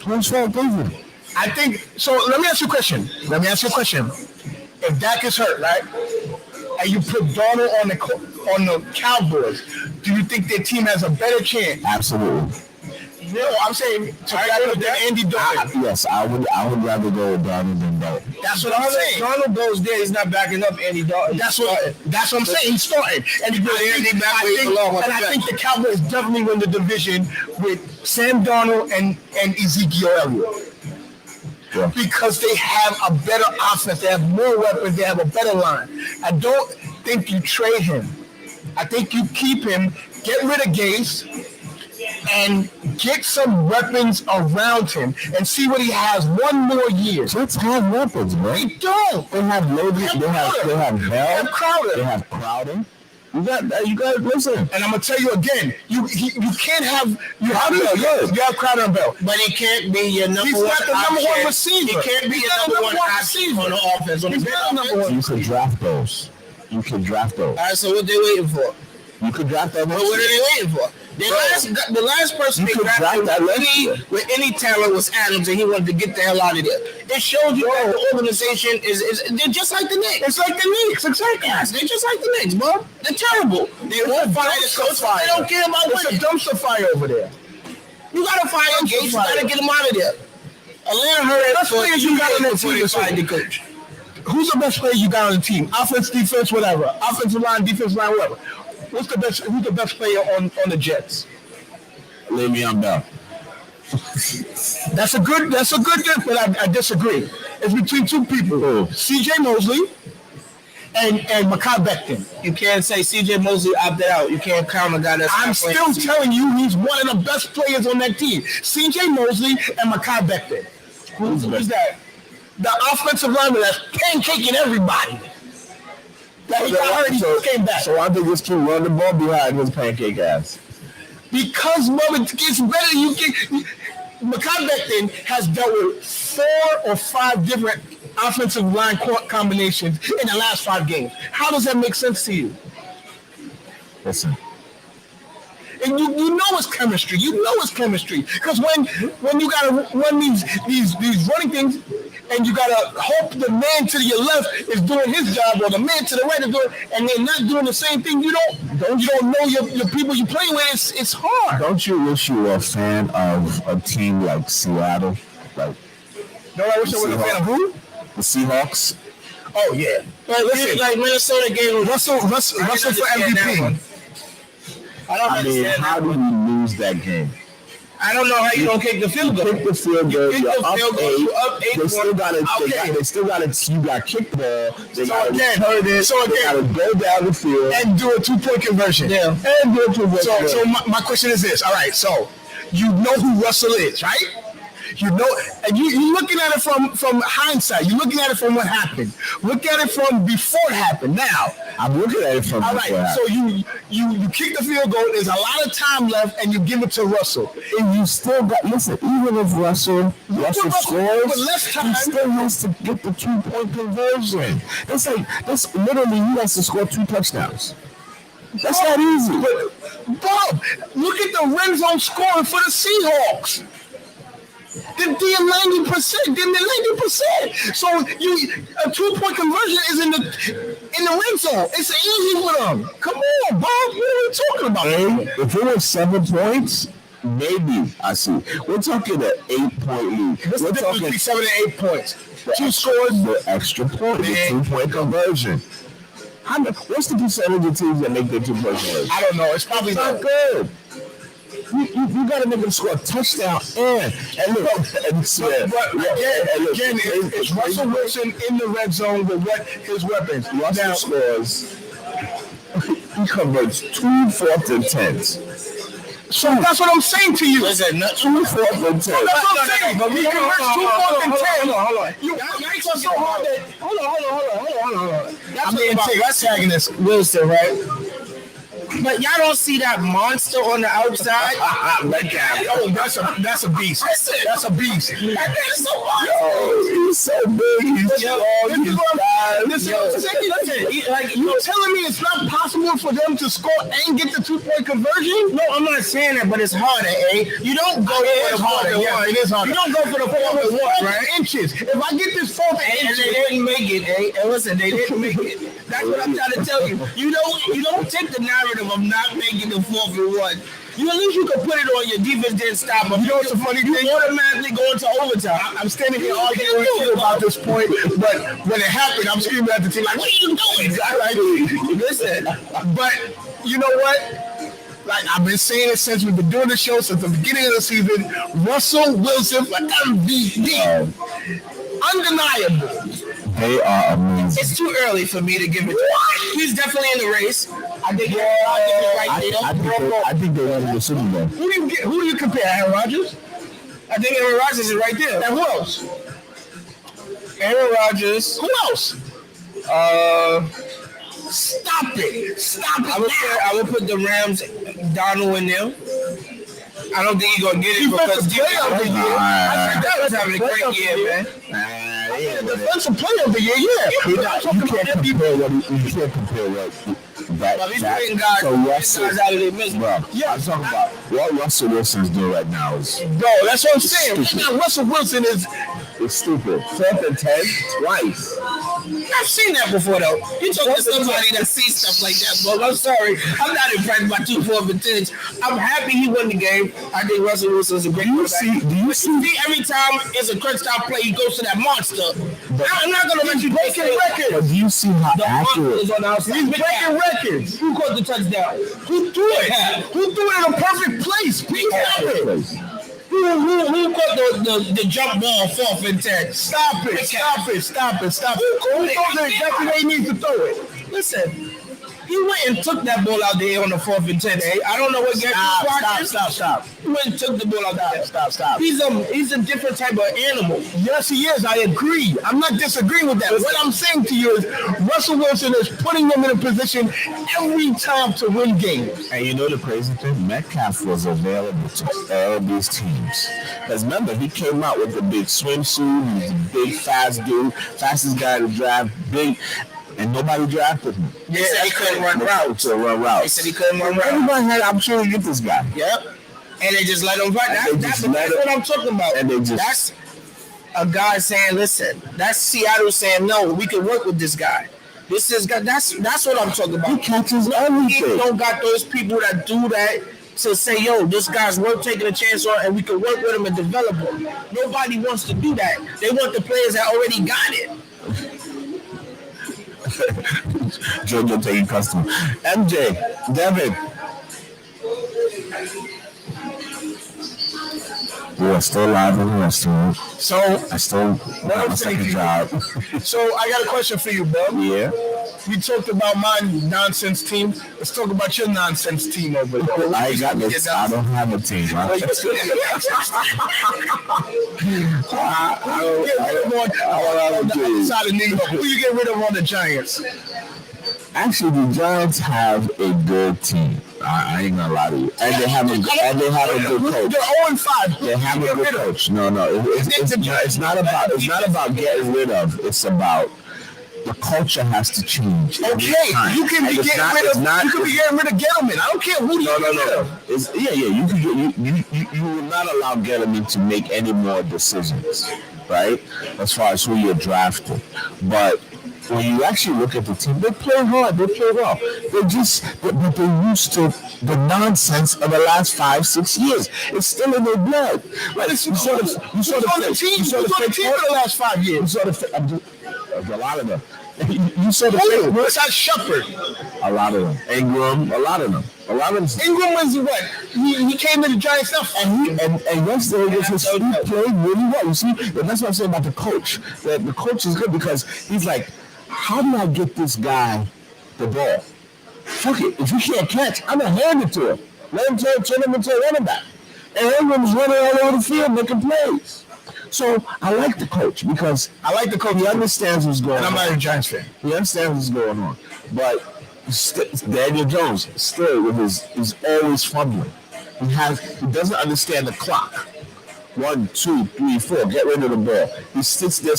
Speaker 1: Whose fault is it?
Speaker 3: I think, so let me ask you a question. If Dak is hurt, right? And you put Darnold on the Cowboys, do you think their team has a better chance?
Speaker 1: Absolutely.
Speaker 3: No, I'm saying to back up than Andy Dalton.
Speaker 1: Yes, I would rather go with Darnold than belt.
Speaker 3: That's what I'm saying.
Speaker 2: Darnold goes there. He's not backing up Andy Dalton.
Speaker 3: That's what I'm saying. He's starting, and I think the Cowboys definitely win the division with Sam Darnold and Ezekiel Elliott.
Speaker 1: Yeah.
Speaker 3: Because they have a better offense, they have more weapons, they have a better line. I don't think you trade him. I think you keep him, get rid of Gase, and get some weapons around him and see what he has one more year.
Speaker 1: Jets have weapons, bro.
Speaker 3: They don't.
Speaker 1: They have Logan. They have Bell.
Speaker 3: Crowder.
Speaker 1: They have Crowder. You got listen.
Speaker 3: And I'm gonna tell you again, you can't have you have Crowder and Bell,
Speaker 2: But he can't be your number
Speaker 3: he's
Speaker 2: one.
Speaker 3: not the number one
Speaker 2: option.
Speaker 3: receiver.
Speaker 2: He can't be
Speaker 3: He's
Speaker 2: your
Speaker 3: not
Speaker 2: number one option
Speaker 3: receiver.
Speaker 2: on the offense.
Speaker 3: He's not the number one.
Speaker 1: You could draft those.
Speaker 2: All right, so what they waiting for?
Speaker 1: You could draft that.
Speaker 2: What are they waiting for? The last person they drafted with any talent was Adams, and he wanted to get the hell out of there. It showed you that the organization they're just like the Knicks.
Speaker 3: It's like the Knicks, exactly.
Speaker 2: Yes, they're just like the Knicks, bro. They're terrible. They won't fire the coach. They don't care about
Speaker 3: It's
Speaker 2: winning.
Speaker 3: a dumpster fire over there.
Speaker 2: You gotta fire Gates. You gotta get him out of there. Atlanta heard
Speaker 3: Best players you got on that team
Speaker 2: before they fired the coach.
Speaker 3: Who's the best player you got on the team? Offense, defense, whatever. Offensive line, defensive line, whatever. Who's the best player on the Jets?
Speaker 1: Le'Veon Bell.
Speaker 3: That's a good guess, but I disagree. It's between two people. C.J. Mosley and Mekhi Becton.
Speaker 2: You can't say C.J. Mosley opted out. You can't count a guy that's
Speaker 3: I'm
Speaker 2: not
Speaker 3: still
Speaker 2: playing.
Speaker 3: telling you he's one of the best players on that team. C.J. Mosley and Mekhi Becton. Who's that? The offensive lineman that's pancaking everybody. That he got hurt, he came back.
Speaker 1: So I think it's true. Run the ball behind his pancake ass.
Speaker 3: Because it gets better. Mekhi Becton has dealt with 4 or 5 different offensive line combinations in the last 5 games. How does that make sense to you?
Speaker 1: Listen.
Speaker 3: And you know it's chemistry. You know it's chemistry. Because when you gotta run these running things, and you gotta hope the man to your left is doing his job, or the man to the right is doing, and they're not doing the same thing. You don't know your people you play with. It's hard.
Speaker 1: Don't you wish you were a fan of a team like Seattle? Like,
Speaker 3: Don't I wish I was a fan of who?
Speaker 1: The Seahawks.
Speaker 3: Oh yeah.
Speaker 2: Listen, like Minnesota gave
Speaker 3: Russell for MVP.
Speaker 1: I mean, how do you lose that game?
Speaker 2: I don't know how you don't kick the field goal.
Speaker 1: Kick the field goal.
Speaker 2: Kick
Speaker 1: You're
Speaker 2: the field goal. You up 8.
Speaker 1: They still got to. They still got to. You got to kick the ball. They got to turn it.
Speaker 3: So
Speaker 1: they got to go down the field
Speaker 3: and do a 2-point conversion.
Speaker 2: Yeah.
Speaker 3: And do a 2-point conversion. So my question is this. All right. So you know who Russell is, right? You know, and you're looking at it from hindsight. You're looking at it from what happened. Look at it from before it happened. Now,
Speaker 1: I'm looking at it from
Speaker 3: all
Speaker 1: before it
Speaker 3: right. So you kick the field goal. There's a lot of time left, and you give it to Russell.
Speaker 1: And you still got, listen, even if Russell scores,
Speaker 3: less time,
Speaker 1: he still has to get the 2-point conversion. That's literally, he has to score 2 touchdowns. That's not easy.
Speaker 3: But Bob, look at the red zone scoring for the Seahawks. They're 90%. They're 90%. So a 2-point conversion is in the red zone. It's easy for them. Come on, Bob. What are we talking about?
Speaker 1: And if it was 7 points, maybe I see. We're talking an 8-point lead.
Speaker 3: What's the difference between 7 and 8 points? 2 scores,
Speaker 1: the extra point, the 2-point conversion. What's the percentage of teams that make their 2-point conversion?
Speaker 3: I don't know. It's probably
Speaker 1: not good. You got to make them score a touchdown and look.
Speaker 3: Again, it's Russell Wilson in the red zone with his weapons.
Speaker 1: Russell scores. He converts 2 4th and 10s.
Speaker 3: So that's what I'm saying to you.
Speaker 2: Listen,
Speaker 1: 2 4th and 10s.
Speaker 3: That's what I'm saying. But we convert 2 4th and 10.
Speaker 2: Hold on.
Speaker 3: You makes us so hard that. Hold on.
Speaker 2: I'm being antagonist Wilson, right? But y'all don't see that monster on the outside?
Speaker 3: Oh, that's a beast. That's a beast.
Speaker 2: That man's so monster.
Speaker 1: Yo, he's so big. He's strong. He's fast.
Speaker 3: Listen, like you telling me it's not possible for them to score and get the 2-point conversion?
Speaker 2: No, I'm not saying that, but it's harder, eh? You don't go for the 4th and 1.
Speaker 3: It is harder.
Speaker 2: You don't go for the 4th and 1, right?
Speaker 3: Inches. If I get this 4th
Speaker 2: And
Speaker 3: inches,
Speaker 2: they didn't make it, eh? And listen, they didn't make it. That's what I'm trying to tell you. You don't take the narrative of not making the 4th and 1 You at least you can put it on your defense didn't stop him.
Speaker 3: You know what's the funny thing?
Speaker 2: You automatically go into overtime.
Speaker 3: I'm standing here arguing with you about this point, but when it happened, I'm screaming at the team like, "What are you doing?"
Speaker 2: Exactly. Listen,
Speaker 3: but you know what? Like I've been saying it since we've been doing the show since the beginning of the season. Russell Wilson for MVP, undeniable.
Speaker 1: They are amazing.
Speaker 2: it's too early for me to give it. He's definitely in the race. I think Aaron Rodgers is right there.
Speaker 1: I think they won the Super Bowl.
Speaker 3: Who do you compare? Aaron Rodgers?
Speaker 2: I think Aaron Rodgers is right there.
Speaker 3: And who else?
Speaker 2: Aaron Rodgers.
Speaker 3: Who else? Stop it! Stop it!
Speaker 2: I would put the Rams, Donald in there. I don't think he's gonna get it because
Speaker 3: Player of the year.
Speaker 2: I think that was having a great year, man.
Speaker 3: Defensive player of the year, yeah.
Speaker 1: You can't compare what
Speaker 2: But he's putting guys, guys out of their misery.
Speaker 1: Bro, I'm talking about what Russell Wilson's doing right now is
Speaker 3: Bro, that's what I'm saying. Right now, Russell Wilson is
Speaker 1: it's stupid. 4th and 10 twice.
Speaker 2: I've seen that before, though. You talk to somebody that sees stuff like that, but I'm sorry. I'm not impressed by 2 4th and 10s. I'm happy he won the game. I think Russell Wilson's a great quarterback.
Speaker 1: Do you see
Speaker 2: every time it's a crunch time play, he goes to that monster. I'm not going to let you break
Speaker 3: breaking records.
Speaker 1: But do you see how
Speaker 2: The monster
Speaker 1: accurate?
Speaker 2: is on the outside.
Speaker 3: He's breaking records.
Speaker 2: Who caught the touchdown?
Speaker 3: Who threw it? Who threw it in a perfect place? Please help it.
Speaker 2: Who caught the jump ball 4th and 10?
Speaker 3: Stop it. Stop it. Stop it. Stop it. Who throws it exactly where he needs to throw it?
Speaker 2: Listen, he went and took that ball out there on the 4th and 10. I don't know what game
Speaker 3: Stop.
Speaker 2: He went and took the ball out there.
Speaker 3: Stop.
Speaker 2: He's a different type of animal.
Speaker 3: Yes, he is. I agree. I'm not disagreeing with that. What I'm saying to you is Russell Wilson is putting them in a position every time to win games.
Speaker 1: And you know the crazy thing? Metcalf was available to all these teams. Because remember, he came out with the big swimsuit. He's a big, fast dude, fastest guy to drive, big. And nobody drafted him.
Speaker 2: They said he couldn't run routes.
Speaker 1: To run routes.
Speaker 2: They said he couldn't run routes.
Speaker 1: Everybody had an opportunity to get this guy.
Speaker 2: Yep. And they just let him run. That's what I'm talking about.
Speaker 1: And they just,
Speaker 2: that's a guy saying, listen, that's Seattle saying, no, we can work with this guy. This is that's what I'm talking about.
Speaker 1: He catches everything.
Speaker 2: You don't got those people that do that to say, yo, this guy's worth taking a chance on and we can work with him and develop him. Nobody wants to do that. They want the players that already got it.
Speaker 1: Jojo taking customer. MJ, Devin. We're still live in the restaurant.
Speaker 3: So,
Speaker 1: I still got my second job.
Speaker 3: So I got a question for you, bro.
Speaker 1: Yeah.
Speaker 3: You talked about my nonsense team. Let's talk about your nonsense team over there.
Speaker 1: I ain't got this. I don't have a team.
Speaker 3: Get rid of on the other side of New York. Who you get rid of on the Giants?
Speaker 1: Actually, the Giants have a good team. I ain't gonna lie to you. And they have a good coach.
Speaker 3: They're 0-5.
Speaker 1: They have a good coach. No. It's not about getting rid of. It's about the culture has to change.
Speaker 3: Okay, you can be getting rid of Gettleman. I don't care who you get rid of.
Speaker 1: You will not allow Gettleman to make any more decisions, right? As far as who you're drafting, but when you actually look at the team, they play hard, they play well. They're used to the nonsense of the last 5-6 years. It's still in their blood. Right? You saw the team for the last 5 years. You saw a lot of them. You saw the
Speaker 3: fake. What's that Shepard?
Speaker 1: A lot of them. Ingram, a lot of them.
Speaker 3: Ingram was what? He came to the Giants stuff.
Speaker 1: And yesterday he played really well. You see, and that's what I'm saying about the coach. That the coach is good because he's like, how do I get this guy the ball? Fuck it. If you can't catch, I'm going to hand it to him. Let him turn him into a running back. And Ingram's running all over the field making plays. So I like the coach because he understands what's going on.
Speaker 3: And I'm not a Giants fan.
Speaker 1: He understands what's going on. But Daniel Jones, still he's always fumbling. He doesn't understand the clock. 1, 2, 3, 4. Get rid of the ball. He sits there,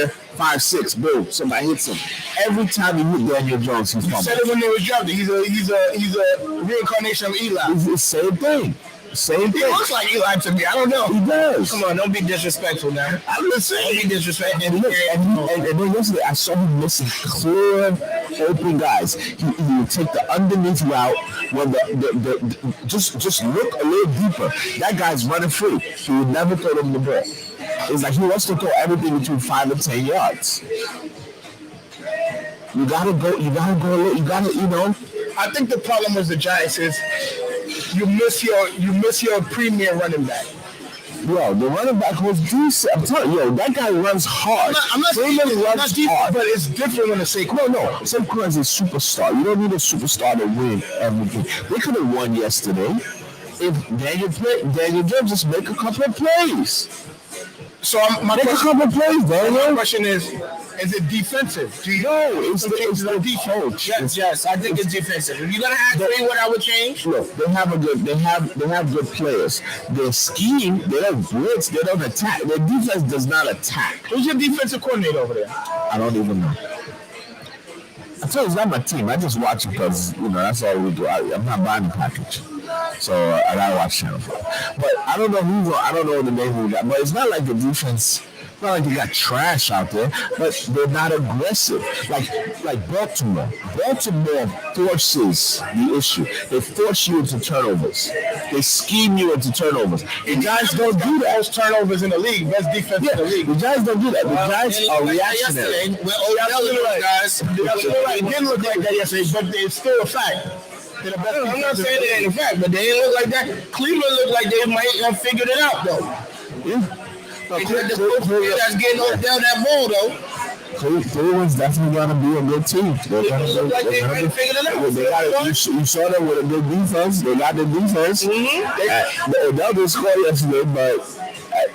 Speaker 1: 5, 6. Boom. Somebody hits him. Every time he hit Daniel Jones, he's fumbling.
Speaker 3: You said it when they was drafted. He's a reincarnation of Eli.
Speaker 1: It's the same thing. Same
Speaker 3: He
Speaker 1: thing.
Speaker 3: looks like Eli to me. I don't know.
Speaker 1: He does.
Speaker 2: Come on, don't be disrespectful now.
Speaker 3: I'm just
Speaker 2: Don't
Speaker 3: saying.
Speaker 2: be disrespectful.
Speaker 1: And look, and then yesterday I saw him missing clear open guys. He would take the underneath route when the just look a little deeper. That guy's running free. He would never throw them the ball. It's like he wants to throw everything between 5 and 10 yards. You gotta go. You know.
Speaker 3: I think the problem with the Giants is you miss your premier running back.
Speaker 1: Yo, the running back was decent. I'm telling you, that guy runs hard.
Speaker 3: I'm not saying
Speaker 1: Freeman
Speaker 3: it's not
Speaker 1: runs
Speaker 3: deep,
Speaker 1: hard.
Speaker 3: but it's different when it's Saquon.
Speaker 1: No. Saquon is a superstar. You don't need a superstar to win everything. They could have won yesterday if Daniel Jones just make a couple of plays.
Speaker 3: So my
Speaker 1: Make a couple of plays,
Speaker 3: my
Speaker 1: Daniel.
Speaker 3: question is it defensive? Do you
Speaker 1: No, it's the
Speaker 3: defense?
Speaker 1: coach.
Speaker 2: Yes, I think it's defensive. If you're gonna ask me what I would change,
Speaker 1: Look, they have good players. Their scheme, they don't blitz, they don't attack. Their defense does not attack.
Speaker 3: Who's your defensive coordinator over there?
Speaker 1: I don't even know. I tell you, it's not my team. I just watch it because that's all we do. I'm not buying the package, so I gotta watch Channel 5. But I don't know I don't know the name who we got. But it's not like the defense. It's not like they got trash out there, but they're not aggressive. Like Baltimore. Baltimore forces the issue. They force you into turnovers. They scheme you into turnovers. The Giants don't do that.
Speaker 3: Most turnovers in the league, best defense in the league.
Speaker 1: The Giants don't do that. The Giants are reactionary.
Speaker 2: yesterday, with Odell, guys.
Speaker 3: It didn't look like that yesterday, but it's still a fact.
Speaker 2: I'm not saying it ain't a fact, but they didn't look like that. Cleveland looked like they might have figured it out, though.
Speaker 1: Yeah.
Speaker 2: They got the coach that's getting Odell that ball, though.
Speaker 1: Cleveland's definitely gonna be a good team.
Speaker 2: They look like they might have figured it out.
Speaker 1: You saw them with a good defense. They got the defense. Odell didn't score yesterday, but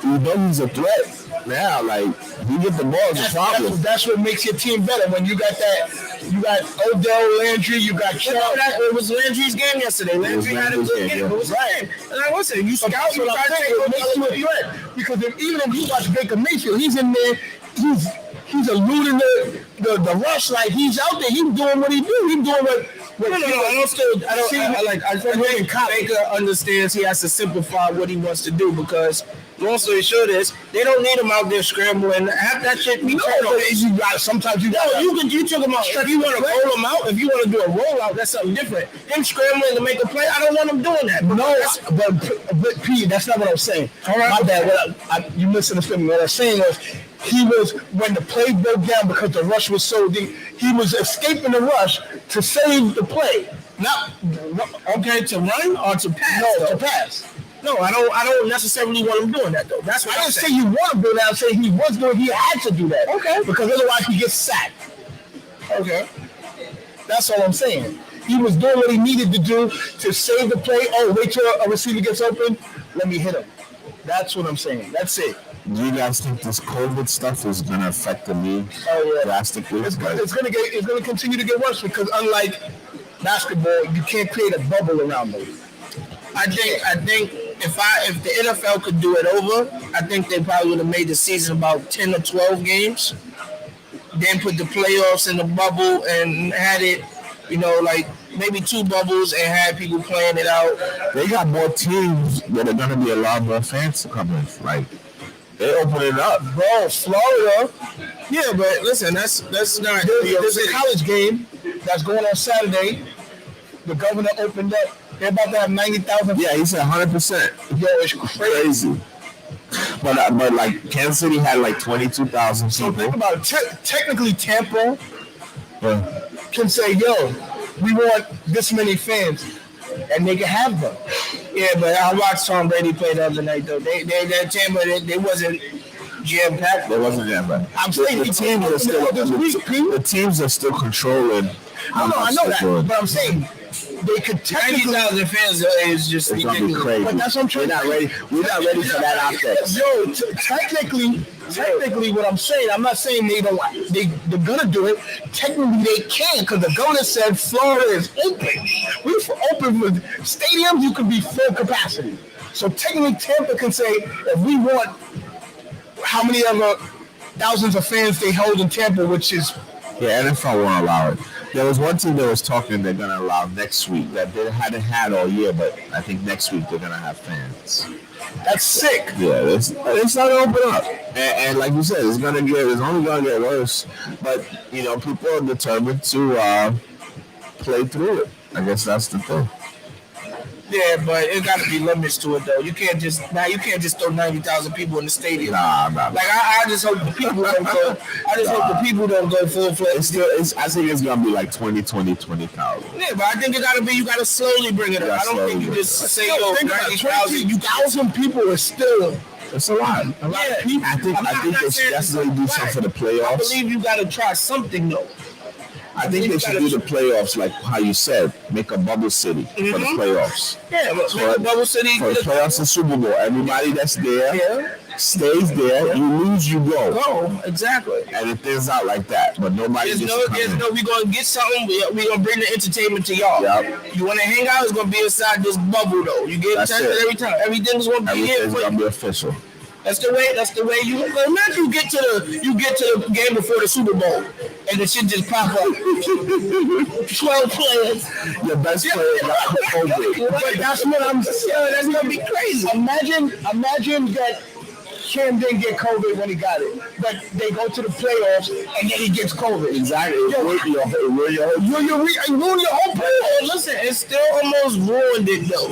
Speaker 1: he's a threat. Now, he get the ball is a problem.
Speaker 3: That's what makes your team better when you got that. You got Odell, Landry, you got Chubb.
Speaker 2: It was Landry's game yesterday. Landry had a good game. It was right. And I listen, you scout, you try to take
Speaker 3: it makes you a threat because even if you watch Baker Mayfield, he's in there. He's eluding the rush like he's out there. He's doing what he do. He's doing what.
Speaker 2: I think Baker understands he has to simplify what he wants to do because long story short is they don't need him out there scrambling. Half that shit be
Speaker 3: sometimes you
Speaker 2: took him out. If you want to roll him out, if you want to do a rollout, that's something different. Him scrambling to make a play, I don't want him doing that.
Speaker 3: But P, that's not what I'm saying. All right, my bad. You misunderstood me. What I'm saying was he was when the play broke down because the rush was so deep. He was escaping the rush to save the play. Not
Speaker 2: okay to run or to pass.
Speaker 3: No, to pass.
Speaker 2: No, I don't necessarily want him doing that though. That's what
Speaker 3: I didn't say you want to do that. I'm saying he was doing. He had to do that.
Speaker 2: Okay.
Speaker 3: Because otherwise he gets sacked.
Speaker 2: Okay.
Speaker 3: That's all I'm saying. He was doing what he needed to do to save the play. Oh, wait till a receiver gets open. Let me hit him. That's what I'm saying. That's it.
Speaker 1: Do you guys think this COVID stuff is going to affect the league drastically?
Speaker 3: It's going to continue to get worse because unlike basketball, you can't create a bubble around them.
Speaker 2: I think if the NFL could do it over, I think they probably would have made the season about 10 or 12 games. Then put the playoffs in the bubble and had it, maybe 2 bubbles and had people playing it out.
Speaker 1: They got more teams that are going to be allowed more fans to come in. They open it up.
Speaker 3: Bro, Florida.
Speaker 2: Yeah, but listen, that's not.
Speaker 3: There's a college game that's going on Saturday. The governor opened up. They're about to have 90,000.
Speaker 1: Yeah, he said 100%.
Speaker 3: Yo, it's crazy.
Speaker 1: But Kansas City had 22,000
Speaker 3: So
Speaker 1: people.
Speaker 3: think about it. Technically, Tampa can say, yo, we want this many fans. And they can have them.
Speaker 2: Yeah, but I watched Tom Brady play the other night, though. They wasn't jam-packed.
Speaker 1: They wasn't jam-packed.
Speaker 3: I'm saying
Speaker 1: the teams are still controlling.
Speaker 3: I know that, but I'm saying they could technically
Speaker 2: 90,000 fans is just
Speaker 1: it's gonna be crazy.
Speaker 3: But that's what I'm trying.
Speaker 1: We're not ready for that offense.
Speaker 3: Yo, technically, what I'm saying, I'm not saying they're gonna do it. Technically, they can because the governor said Florida is open. We're open with stadiums. You can be full capacity. So technically, Tampa can say if we want how many other thousands of fans they hold in Tampa, which is
Speaker 1: NFL won't allow it. There was one team that was talking they're gonna allow next week that they hadn't had all year, but I think next week they're gonna have fans.
Speaker 3: That's sick.
Speaker 1: Yeah, it's not gonna open up, and like you said, it's only gonna get worse. But people are determined to play through it. I guess that's the thing.
Speaker 2: Yeah, but it got to be limits to it, though. You can't just throw 90,000 people in the stadium.
Speaker 1: Nah.
Speaker 2: Like I just hope the people don't go. I just hope the people don't go full fledged.
Speaker 1: I think it's gonna be like 20,000.
Speaker 2: Yeah, but I think you gotta slowly bring it up. I don't think you just say, yo,
Speaker 3: 90,000 people is still.
Speaker 1: It's a lot. A lot of people. I think they definitely do something for the playoffs.
Speaker 2: I believe you gotta try something though.
Speaker 1: I think they should do the playoffs like how you said, make a bubble city for the playoffs.
Speaker 2: Yeah, but make a bubble city
Speaker 1: for the playoffs and Super Bowl. Everybody that's there stays there. You lose, you go.
Speaker 2: Go, exactly.
Speaker 1: And it thins out like that. But nobody
Speaker 2: we're gonna get something. We're gonna bring the entertainment to y'all.
Speaker 1: Yep.
Speaker 2: You wanna hang out, it's gonna be inside this bubble though. You get tested every time. Everything's gonna be here.
Speaker 1: Everything's gonna be official.
Speaker 2: That's the way you imagine you get to the game before the Super Bowl and the shit just pop up. 12 players.
Speaker 1: Your best player got COVID.
Speaker 3: But that's what I'm saying.
Speaker 2: That's gonna be crazy.
Speaker 3: Imagine that Cam didn't get COVID when he got it, but they go to the playoffs and then he gets COVID.
Speaker 1: Exactly. Ruin your whole
Speaker 2: playoff. Listen, it still almost ruined it though.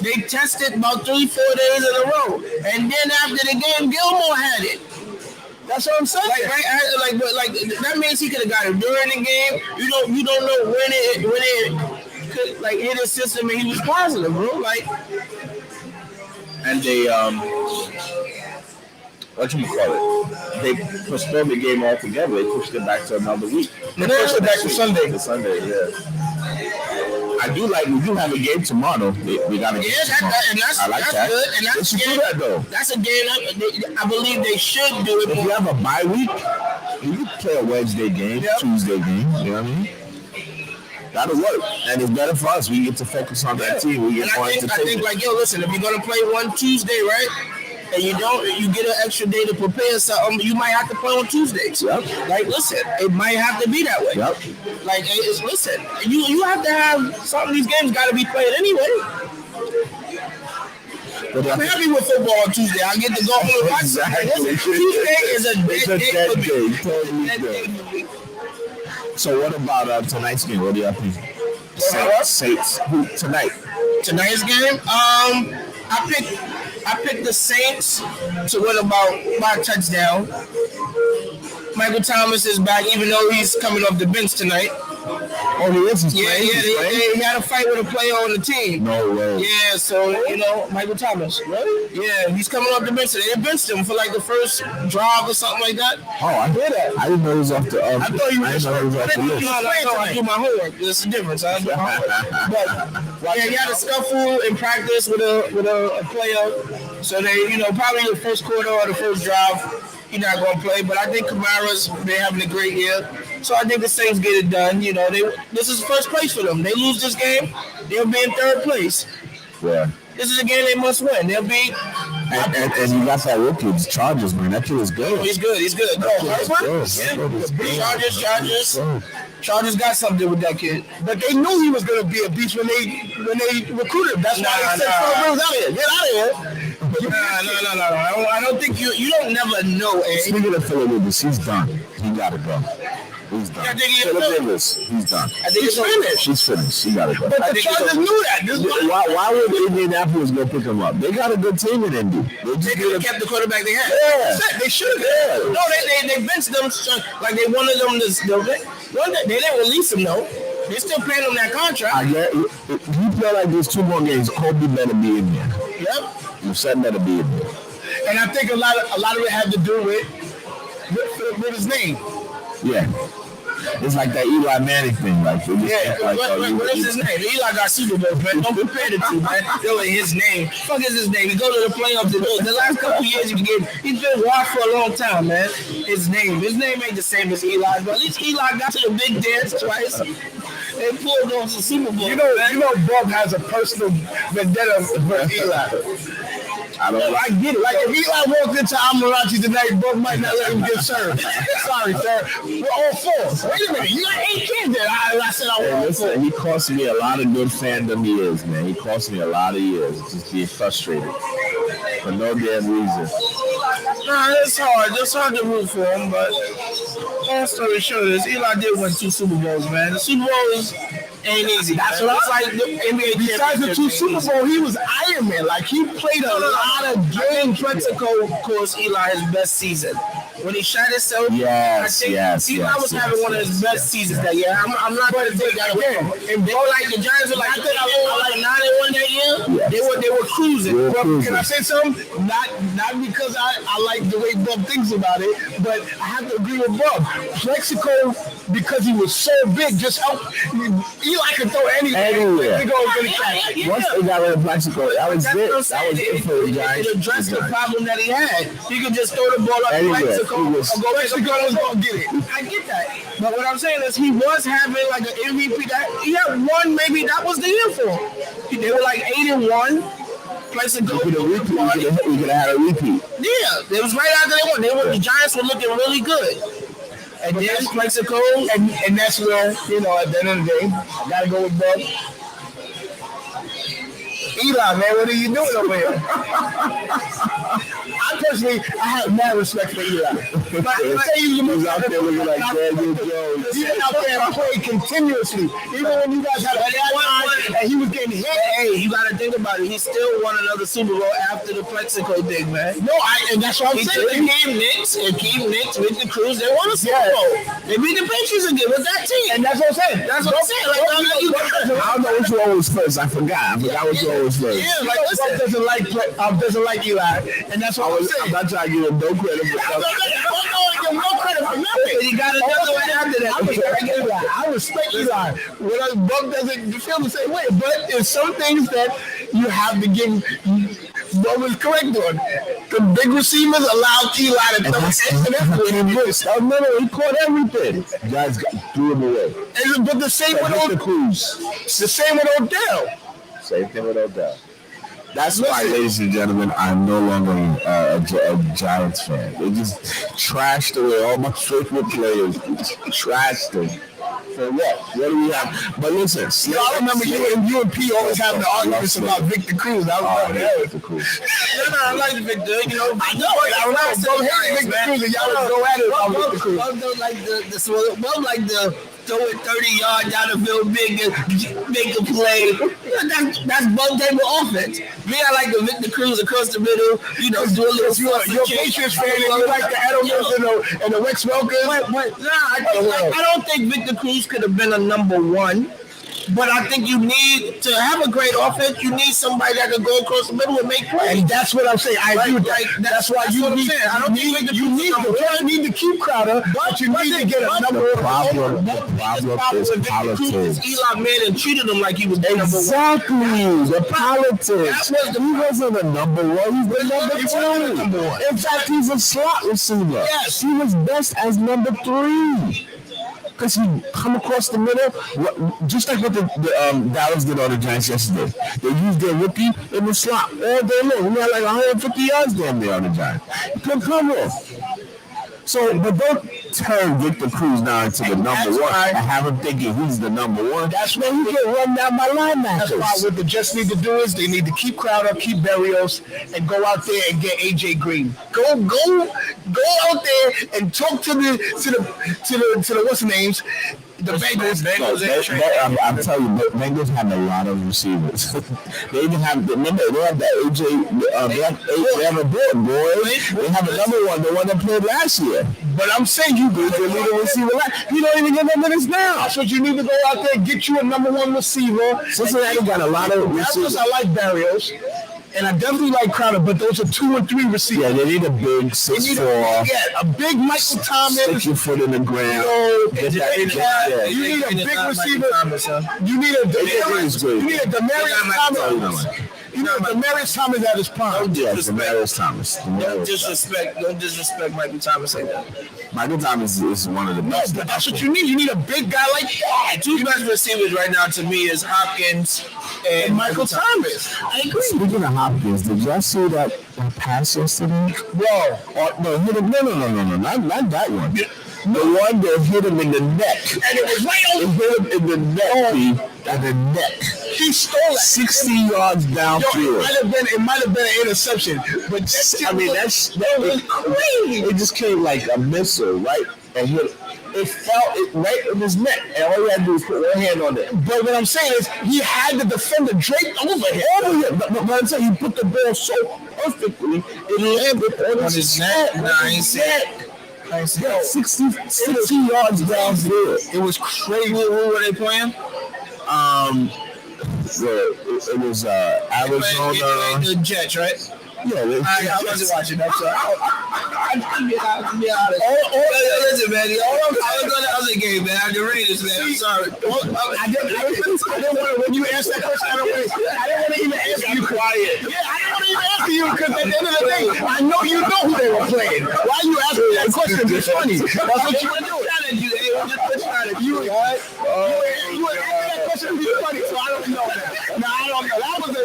Speaker 2: They tested about 3-4 days in a row, and then after the game, Gilmore had it.
Speaker 3: That's what I'm saying.
Speaker 2: Like that means he could have got it during the game. You don't know when it could like hit his system and he was positive, bro. Like,
Speaker 1: and they what you call it? They postponed the game altogether. They pushed it back to another week.
Speaker 3: They pushed it back to Sunday.
Speaker 1: I do like we do have a game tomorrow. We got a game tomorrow.
Speaker 2: I like that. Good. And
Speaker 1: they should do that though.
Speaker 2: That's a game I believe they should do it.
Speaker 1: If you have a bye week, you can play a Wednesday game, Tuesday game. You know what I mean? That'll work, and it's better for us. We get to focus on that team. We get more entertainment.
Speaker 2: I think, like, yo, listen, if you're gonna play one Tuesday, right? And you get an extra day to prepare something, you might have to play on Tuesdays.
Speaker 1: Yep.
Speaker 2: Like, listen, it might have to be that way.
Speaker 1: Yep.
Speaker 2: Like, listen, you have to have some of these games got to be played anyway. I'm happy with football on Tuesday. I get to go home and watch.
Speaker 1: Exactly.
Speaker 2: Tuesday is a dead day.
Speaker 1: Totally dead. So what about tonight's game? What do you think? Saints. Who tonight?
Speaker 2: Tonight's game? I picked the Saints to win by a touchdown. Michael Thomas is back, even though he's coming off the bench tonight.
Speaker 1: Oh, he is? He's playing?
Speaker 2: He had a fight with a player on the team.
Speaker 1: No way.
Speaker 2: Yeah, so, Michael Thomas.
Speaker 3: Really?
Speaker 2: Yeah, he's coming off the bench today. They benched him for like the first drive or something like that.
Speaker 1: Oh, I hear that. I didn't know he was off the
Speaker 2: I thought you were just
Speaker 1: off the list.
Speaker 2: I do my homework. There's a difference. I do my homework. But he had a scuffle in practice with a player. So they, probably the first quarter or the first drive, he's not going to play. But I think Kamara's been having a great year. So I think the Saints get it done. This is first place for them. They lose this game, they'll be in third place.
Speaker 1: Yeah.
Speaker 2: This is a game they must win. They'll be.
Speaker 1: And you got that rookie, the Chargers, man. That kid is good.
Speaker 2: Oh, he's good. Chargers got something with that kid.
Speaker 3: But they knew he was going to be a beast when they recruited him. That's why they said, out of here. Get out of here.
Speaker 2: No. I don't think you don't never know.
Speaker 1: Speaking of Philip Rivers, he's done. He got to go. He's done. Philip Rivers, he's done.
Speaker 2: I think he's finished.
Speaker 1: He's finished. He got to go.
Speaker 3: But the Chargers knew that.
Speaker 1: Why would Indianapolis go pick him up? They got a good team in Indy.
Speaker 2: They could have kept the quarterback they had.
Speaker 1: Yeah.
Speaker 2: They should have. Yeah. No, they benched them like they wanted them to. They didn't release him though. They still paying him that contract.
Speaker 1: I get. If you play like there's 2 more games, Kobe better be in there.
Speaker 2: Yep.
Speaker 1: Muset better be in there.
Speaker 3: And I think a lot of it had to do with his name.
Speaker 1: Yeah. It's like that Eli Manning thing. Like,
Speaker 2: what is his name? Eli got Super Bowl, man. Don't compare the two, man. Still his name. Fuck is his name? He go to the playoffs. The last couple years he's been washed for a long time, man. His name ain't the same as Eli, but at least Eli got to the big dance twice. They pulled off the Super Bowl.
Speaker 3: You know, Bob has a personal vendetta for Eli.
Speaker 1: I don't.
Speaker 3: I get it. Like if Eli walked into Amarachi tonight, Buck might not let him get served. Sorry, sir. We're all four. Wait a minute. You got 8 kids there. I said I was all four.
Speaker 1: He cost me a lot of good fandom years, man. He cost me a lot of years. Just being frustrated for no damn reason.
Speaker 2: Nah, it's hard. It's hard to root for him, but long story short is Eli did win 2 Super Bowls, man. The Super Bowls ain't easy.
Speaker 3: That's
Speaker 2: man.
Speaker 3: what
Speaker 2: It's
Speaker 3: I
Speaker 2: like the NBA
Speaker 3: Besides the 2
Speaker 2: championship
Speaker 3: Super
Speaker 2: ain't easy.
Speaker 3: Bowl, he was Iron Man. Like he played a lot of games.
Speaker 2: Plexico caused Eli his best season. When he shot himself,
Speaker 1: Yes,
Speaker 2: I think
Speaker 1: yes,
Speaker 2: Eli
Speaker 1: yes,
Speaker 2: was
Speaker 1: yes,
Speaker 2: having one of his best seasons that year. I'm not going to take that away from him. They were like the Giants were like 9-1 that year.
Speaker 1: Yes.
Speaker 2: They were cruising.
Speaker 1: They were
Speaker 3: But
Speaker 1: cruising.
Speaker 3: can I say something? Not because I like the way Bob thinks about it, but I have to agree with Bob. Plexico, because he was so big, just helped. Eli could throw
Speaker 1: Anywhere.
Speaker 3: Plexico was gonna catch it.
Speaker 1: Once they got rid of Mexico, that was
Speaker 2: That's
Speaker 1: it.
Speaker 2: what I'm
Speaker 1: That
Speaker 2: saying.
Speaker 1: was it for the Giants.
Speaker 2: It addressed the problem that he had. He could just throw the ball up to
Speaker 1: Anywhere.
Speaker 2: Mexico
Speaker 1: He
Speaker 2: or
Speaker 1: was-
Speaker 2: go
Speaker 3: Mexico was gonna get it.
Speaker 2: I get that. But what I'm saying is he was having like an MVP that he had one, maybe that was the year for him. They were like 8-1. Plexico.
Speaker 1: We could have had a repeat.
Speaker 2: Yeah, it was right after they won. The Giants were looking really good. And then Plexico.
Speaker 3: And that's where, you know, at the end of the day, I gotta go with Bob. Eli, man, what are you doing over here? I personally, I have mad respect for Eli. Like,
Speaker 1: He was out there looking like Daniel Jones.
Speaker 3: He went out there and played continuously. Even when you guys had a bad time and he was getting hit.
Speaker 2: Hey, you gotta think about it. He still won another Super Bowl after the Plexico thing, man.
Speaker 3: No, and that's what I'm
Speaker 2: He
Speaker 3: saying.
Speaker 2: came Knicks and Keem Knicks with the Cruz. They won a Super Bowl. They beat the Patriots again with that team.
Speaker 3: And that's what I'm saying.
Speaker 2: That's what I'm saying. Like,
Speaker 1: I don't know which one was first. I forgot which one was first.
Speaker 2: Yeah,
Speaker 3: Like,
Speaker 2: like listen.
Speaker 3: doesn't like Eli, and that's what I'm
Speaker 1: I'm
Speaker 3: saying.
Speaker 1: not trying to give him no credit for
Speaker 3: I'm
Speaker 1: stuff.
Speaker 3: not giving no credit for nothing.
Speaker 2: He got another one after that.
Speaker 3: I respect Eli. When Buck doesn't feel the same way, but there's some things that you have to give. Buck was correct on. The big receivers allowed Eli to throw
Speaker 1: He caught everything. Guys threw him away.
Speaker 3: But the same with
Speaker 1: Mr. Cruz.
Speaker 3: the same with Odell.
Speaker 1: Same thing with Odell. That's why, ladies and gentlemen, I'm no longer a Giants fan. They just trashed away all my favorite players. Trashed them. For what? What do we have? But listen,
Speaker 3: I remember you and P always having the arguments about Victor Cruz. I was like,
Speaker 1: Victor Cruz.
Speaker 2: I like Victor. You know,
Speaker 3: I know. Both hated Victor Cruz, and y'all would go at it about Victor Cruz.
Speaker 2: Well, like the throw it 30 yards down the field, make a play. That's bug table offense. Me, I like the Victor Cruz across the middle. You know, do a little.
Speaker 3: You're a Patriots fan, and you like the Edelmans and the Rex Welkers.
Speaker 2: I don't think Victor Cruz could have been a number one. But I think you need to have a great offense. You need somebody that can go across the middle and make plays.
Speaker 3: And that's what I'm saying. I agree with that. That's why you
Speaker 2: what I'm
Speaker 3: need.
Speaker 2: saying. I don't think Victor Cruz is number one.
Speaker 3: You need to keep Crowder, but you need to get a number
Speaker 1: The
Speaker 3: one.
Speaker 1: problem is
Speaker 2: Victor Cruz
Speaker 1: politics.
Speaker 2: is Eli Manning treated him like he was the number one.
Speaker 1: Exactly, the politics.
Speaker 2: That was
Speaker 1: He wasn't a number one. He's the number
Speaker 3: He wasn't a number
Speaker 1: two.
Speaker 3: one.
Speaker 1: In fact, he's a slot receiver.
Speaker 3: Yes.
Speaker 1: He was best as number 3. Because he come across the middle, just like what the Dallas did on the Giants yesterday. They used their rookie in the slot all day long. He had like 150 yards down there on the Giants. He couldn't cover. So, but don't turn Victor Cruz now into the number one. I have him thinking he's the number one.
Speaker 3: That's
Speaker 1: where he can run down my linebackers.
Speaker 3: That's why what the Jets need to do is they need to keep Crowder, keep Berrios, and go out there and get AJ Green. Go out there and talk to the what's the names? The Bengals.
Speaker 1: I'm telling you, the Bengals have a lot of receivers. They even have, remember, they have the AJ, they have a board, boys. They have another one, the one that played last year.
Speaker 3: But I'm saying you
Speaker 1: He's the leading receiver. He don't even get no minutes now.
Speaker 3: That's what you need to go out there and get you a number one receiver.
Speaker 1: Cincinnati got a lot of receivers.
Speaker 3: I like Berrios. And I definitely like Crowder, but those are 2 and 3 receivers.
Speaker 1: Yeah, they need a big 6'4".
Speaker 3: A big Michael Thomas.
Speaker 1: Stick your foot in the ground.
Speaker 3: You need a big receiver. You need a Demarius Thomas. You know, Demaryius Thomas at his prime.
Speaker 1: Yeah, Demaryius Thomas.
Speaker 2: Don't disrespect Michael Thomas like that.
Speaker 1: Michael Thomas is one of the
Speaker 3: No,
Speaker 1: best.
Speaker 3: but that's what you need. You need a big guy like that.
Speaker 2: Two best receivers right now to me is Hopkins and
Speaker 3: Michael Thomas. I agree.
Speaker 1: Speaking of Hopkins, did y'all see that pass yesterday?
Speaker 3: Bro,
Speaker 1: No, hit him. No, not that one. The one that hit him in the neck.
Speaker 3: and it was right
Speaker 1: It
Speaker 3: over.
Speaker 1: hit him in the neck, in the neck.
Speaker 3: He stole it.
Speaker 1: 60 yards
Speaker 3: Yo,
Speaker 1: downfield.
Speaker 3: it might have been an interception, but
Speaker 1: I mean, that was crazy. It just came like a missile, right? And hit. It fell right in his neck, and all he had to do was put one hand on it.
Speaker 3: But what I'm saying is, he had the defender draped over him.
Speaker 1: But I'm saying he put the ball so perfectly, it landed on his neck.
Speaker 2: Nah, I ain't see it.
Speaker 1: Yo, 60 yards downfield.
Speaker 3: It was crazy.
Speaker 2: Who were they playing?
Speaker 1: It was Arizona.
Speaker 2: The Jets, right?
Speaker 1: Yeah,
Speaker 2: I wasn't watching that. So I'll be honest. Listen, man. I was on the other game, man. The Raiders, man. I'm sorry.
Speaker 3: I didn't want to, when you asked that question, I didn't want to even ask you.
Speaker 2: Quiet.
Speaker 3: Yeah, I didn't want to even ask you because at the end of the day, I know you know who they were playing. Why you asking me that question? It's funny. That's what you were doing. You were asking that question to be funny, so I don't know that. No, I don't know.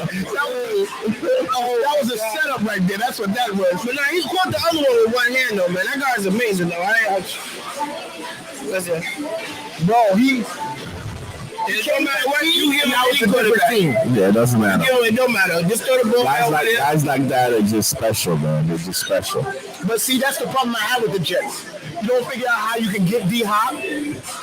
Speaker 3: That was a setup right there. That's what that was.
Speaker 2: But now he caught the other one with one hand, though, man. That guy's amazing, though. Listen,
Speaker 3: Bro,
Speaker 2: it don't matter what you give him.
Speaker 3: now it's a different team.
Speaker 1: Yeah, it doesn't matter.
Speaker 2: It don't matter. Just throw the ball out there.
Speaker 1: Guys like that are just special, man. They're just special.
Speaker 3: But see, that's the problem I have with the Jets. You don't figure out how you can get D-Hop.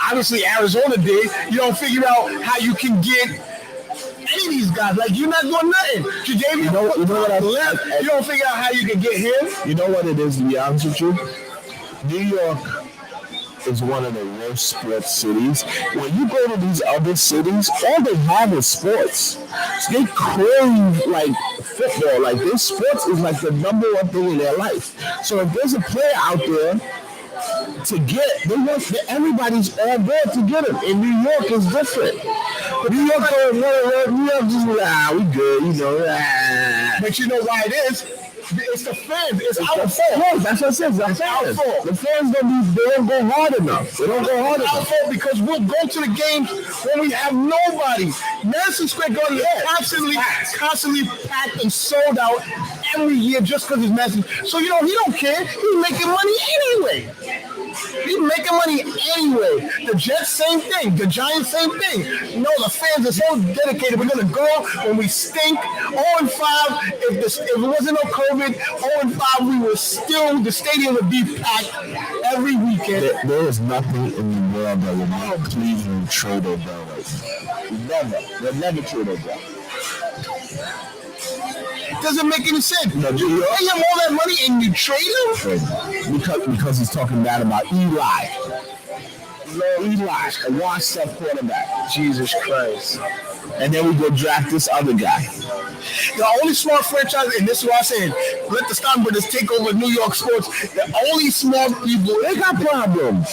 Speaker 3: Obviously, Arizona did. You don't figure out how you can get any of these guys. Like, you're not doing nothing. You know what I left. You don't figure out how you can get him.
Speaker 1: You know what it is, to be honest with you? New York is one of the worst sports cities. When you go to these other cities, all they have is sports. So they crave like football. Like this sports is like the number one thing in their life. So if there's a player out there to get, everybody's all there to get him. In New York, it's different. New York just we good, you know.
Speaker 3: But you know why it is? It's the fans. It's our fault.
Speaker 1: Yes, that's what I said. It's our fault. The fans don't go hard enough. They don't go hard
Speaker 3: It's our
Speaker 1: enough.
Speaker 3: fault because we'll go to the games when we have nobody. Madison Square Garden is constantly packed and sold out every year just because it's Madison. So, he don't care. He's making money anyway. He's making money anyway. The Jets, same thing. The Giants, same thing. No, the fans are so dedicated. We're going to go when we stink. 0-5. If it wasn't no COVID, 0-5, the stadium would be packed every weekend.
Speaker 1: There is nothing in the world that will make Cleveland trade Odell right now. Never. They'll never trade Odell.
Speaker 3: Doesn't make any sense.
Speaker 1: No,
Speaker 3: You pay him all that money and you trade him?
Speaker 1: Because he's talking bad about Eli. Eli, a washed-up quarterback.
Speaker 3: Jesus Christ.
Speaker 1: And then we go draft this other guy.
Speaker 3: The only smart franchise, and this is what I'm saying, let the Steinbrenner's take over New York sports. The only smart people,
Speaker 1: They got problems.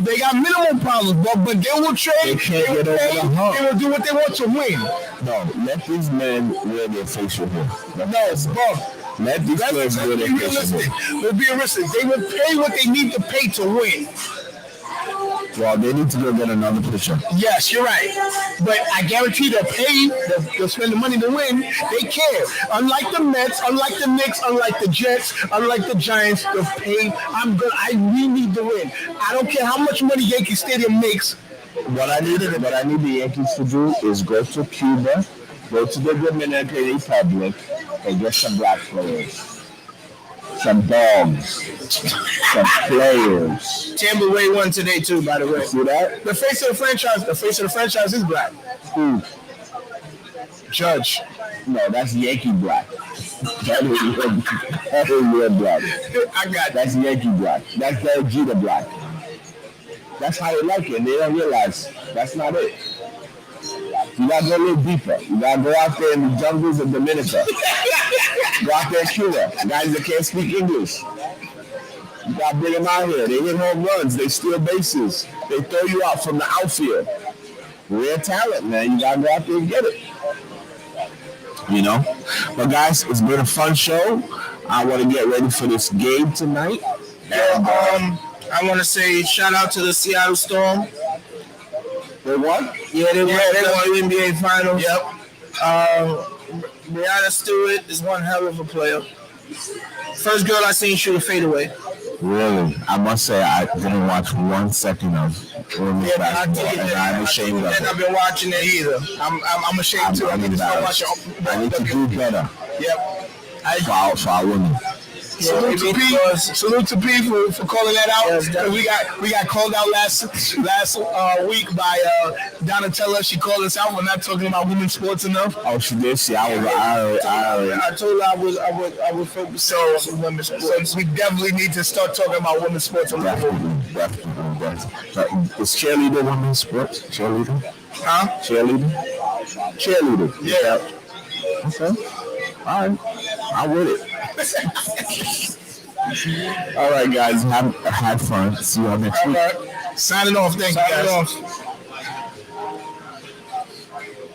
Speaker 3: they got minimal problems, but they will trade.
Speaker 1: They can't
Speaker 3: will
Speaker 1: get over
Speaker 3: pay,
Speaker 1: the hump.
Speaker 3: They will do what they want to win.
Speaker 1: No, let these men wear their facial hair.
Speaker 3: No, bro.
Speaker 1: Let these players
Speaker 3: Let's
Speaker 1: wear
Speaker 3: be
Speaker 1: their facial
Speaker 3: realistic.
Speaker 1: hair.
Speaker 3: Let's be realistic. They will pay what they need to pay to win.
Speaker 1: Well, they need to go get another pitcher.
Speaker 3: Yes, you're right. But I guarantee they'll spend the money to win. They care. Unlike the Mets, unlike the Knicks, unlike the Jets, unlike the Giants, they'll pay. We need to win. I don't care how much money Yankee Stadium makes.
Speaker 1: What I need the Yankees to do is go to Cuba, go to the Dominican Republic, and get some black players. Some dogs, some players.
Speaker 2: Tampa Bay won today too, by the way.
Speaker 1: See that?
Speaker 3: The face of the franchise is black.
Speaker 1: Who?
Speaker 3: Judge.
Speaker 1: No, that's Yankee black. That is real black.
Speaker 3: I got that.
Speaker 1: That's Yankee black. That's Derek Jeter black. That's how they like it, and they don't realize that's not it. You gotta go a little deeper. You gotta go out there in the jungles of Dominica. Go out there in Cuba. Guys that can't speak English. You gotta bring them out here. They hit home runs. They steal bases. They throw you out from the outfield. Rare talent, man. You gotta go out there and get it. you know. But guys, it's been a fun show. I want to get ready for this game tonight. And,
Speaker 2: I want to say shout out to the Seattle Storm.
Speaker 1: they won.
Speaker 2: Yeah, they won the NBA Finals.
Speaker 3: Yep.
Speaker 2: Brianna Stewart is one hell of a player. First girl I seen shoot a fadeaway.
Speaker 1: Really, I must say I didn't watch 1 second of women's
Speaker 3: Yeah,
Speaker 1: basketball, and I'm ashamed of
Speaker 2: And I've
Speaker 1: it.
Speaker 2: been watching it either.
Speaker 3: I'm ashamed too. I need to start watching.
Speaker 1: I need to do better
Speaker 3: Yep.
Speaker 1: for our women.
Speaker 3: Salute to P. Salute to P for calling that out.
Speaker 2: Yes,
Speaker 3: Because we got called out last week by Donatella. She called us out for not talking about women's sports enough.
Speaker 1: Oh, she did. See, I
Speaker 2: told her I would focus on women's sports.
Speaker 3: So we definitely need to start talking about women's sports a little bit.
Speaker 1: definitely. Is cheerleader women's sports? Cheerleader?
Speaker 3: Huh?
Speaker 1: Cheerleader? Cheerleader.
Speaker 3: Yeah.
Speaker 1: Okay. All right. I'm with it. All right, guys. Have fun. See you all next
Speaker 3: All
Speaker 1: week.
Speaker 3: right. Signing off. Thank you, guys.
Speaker 2: Signing off.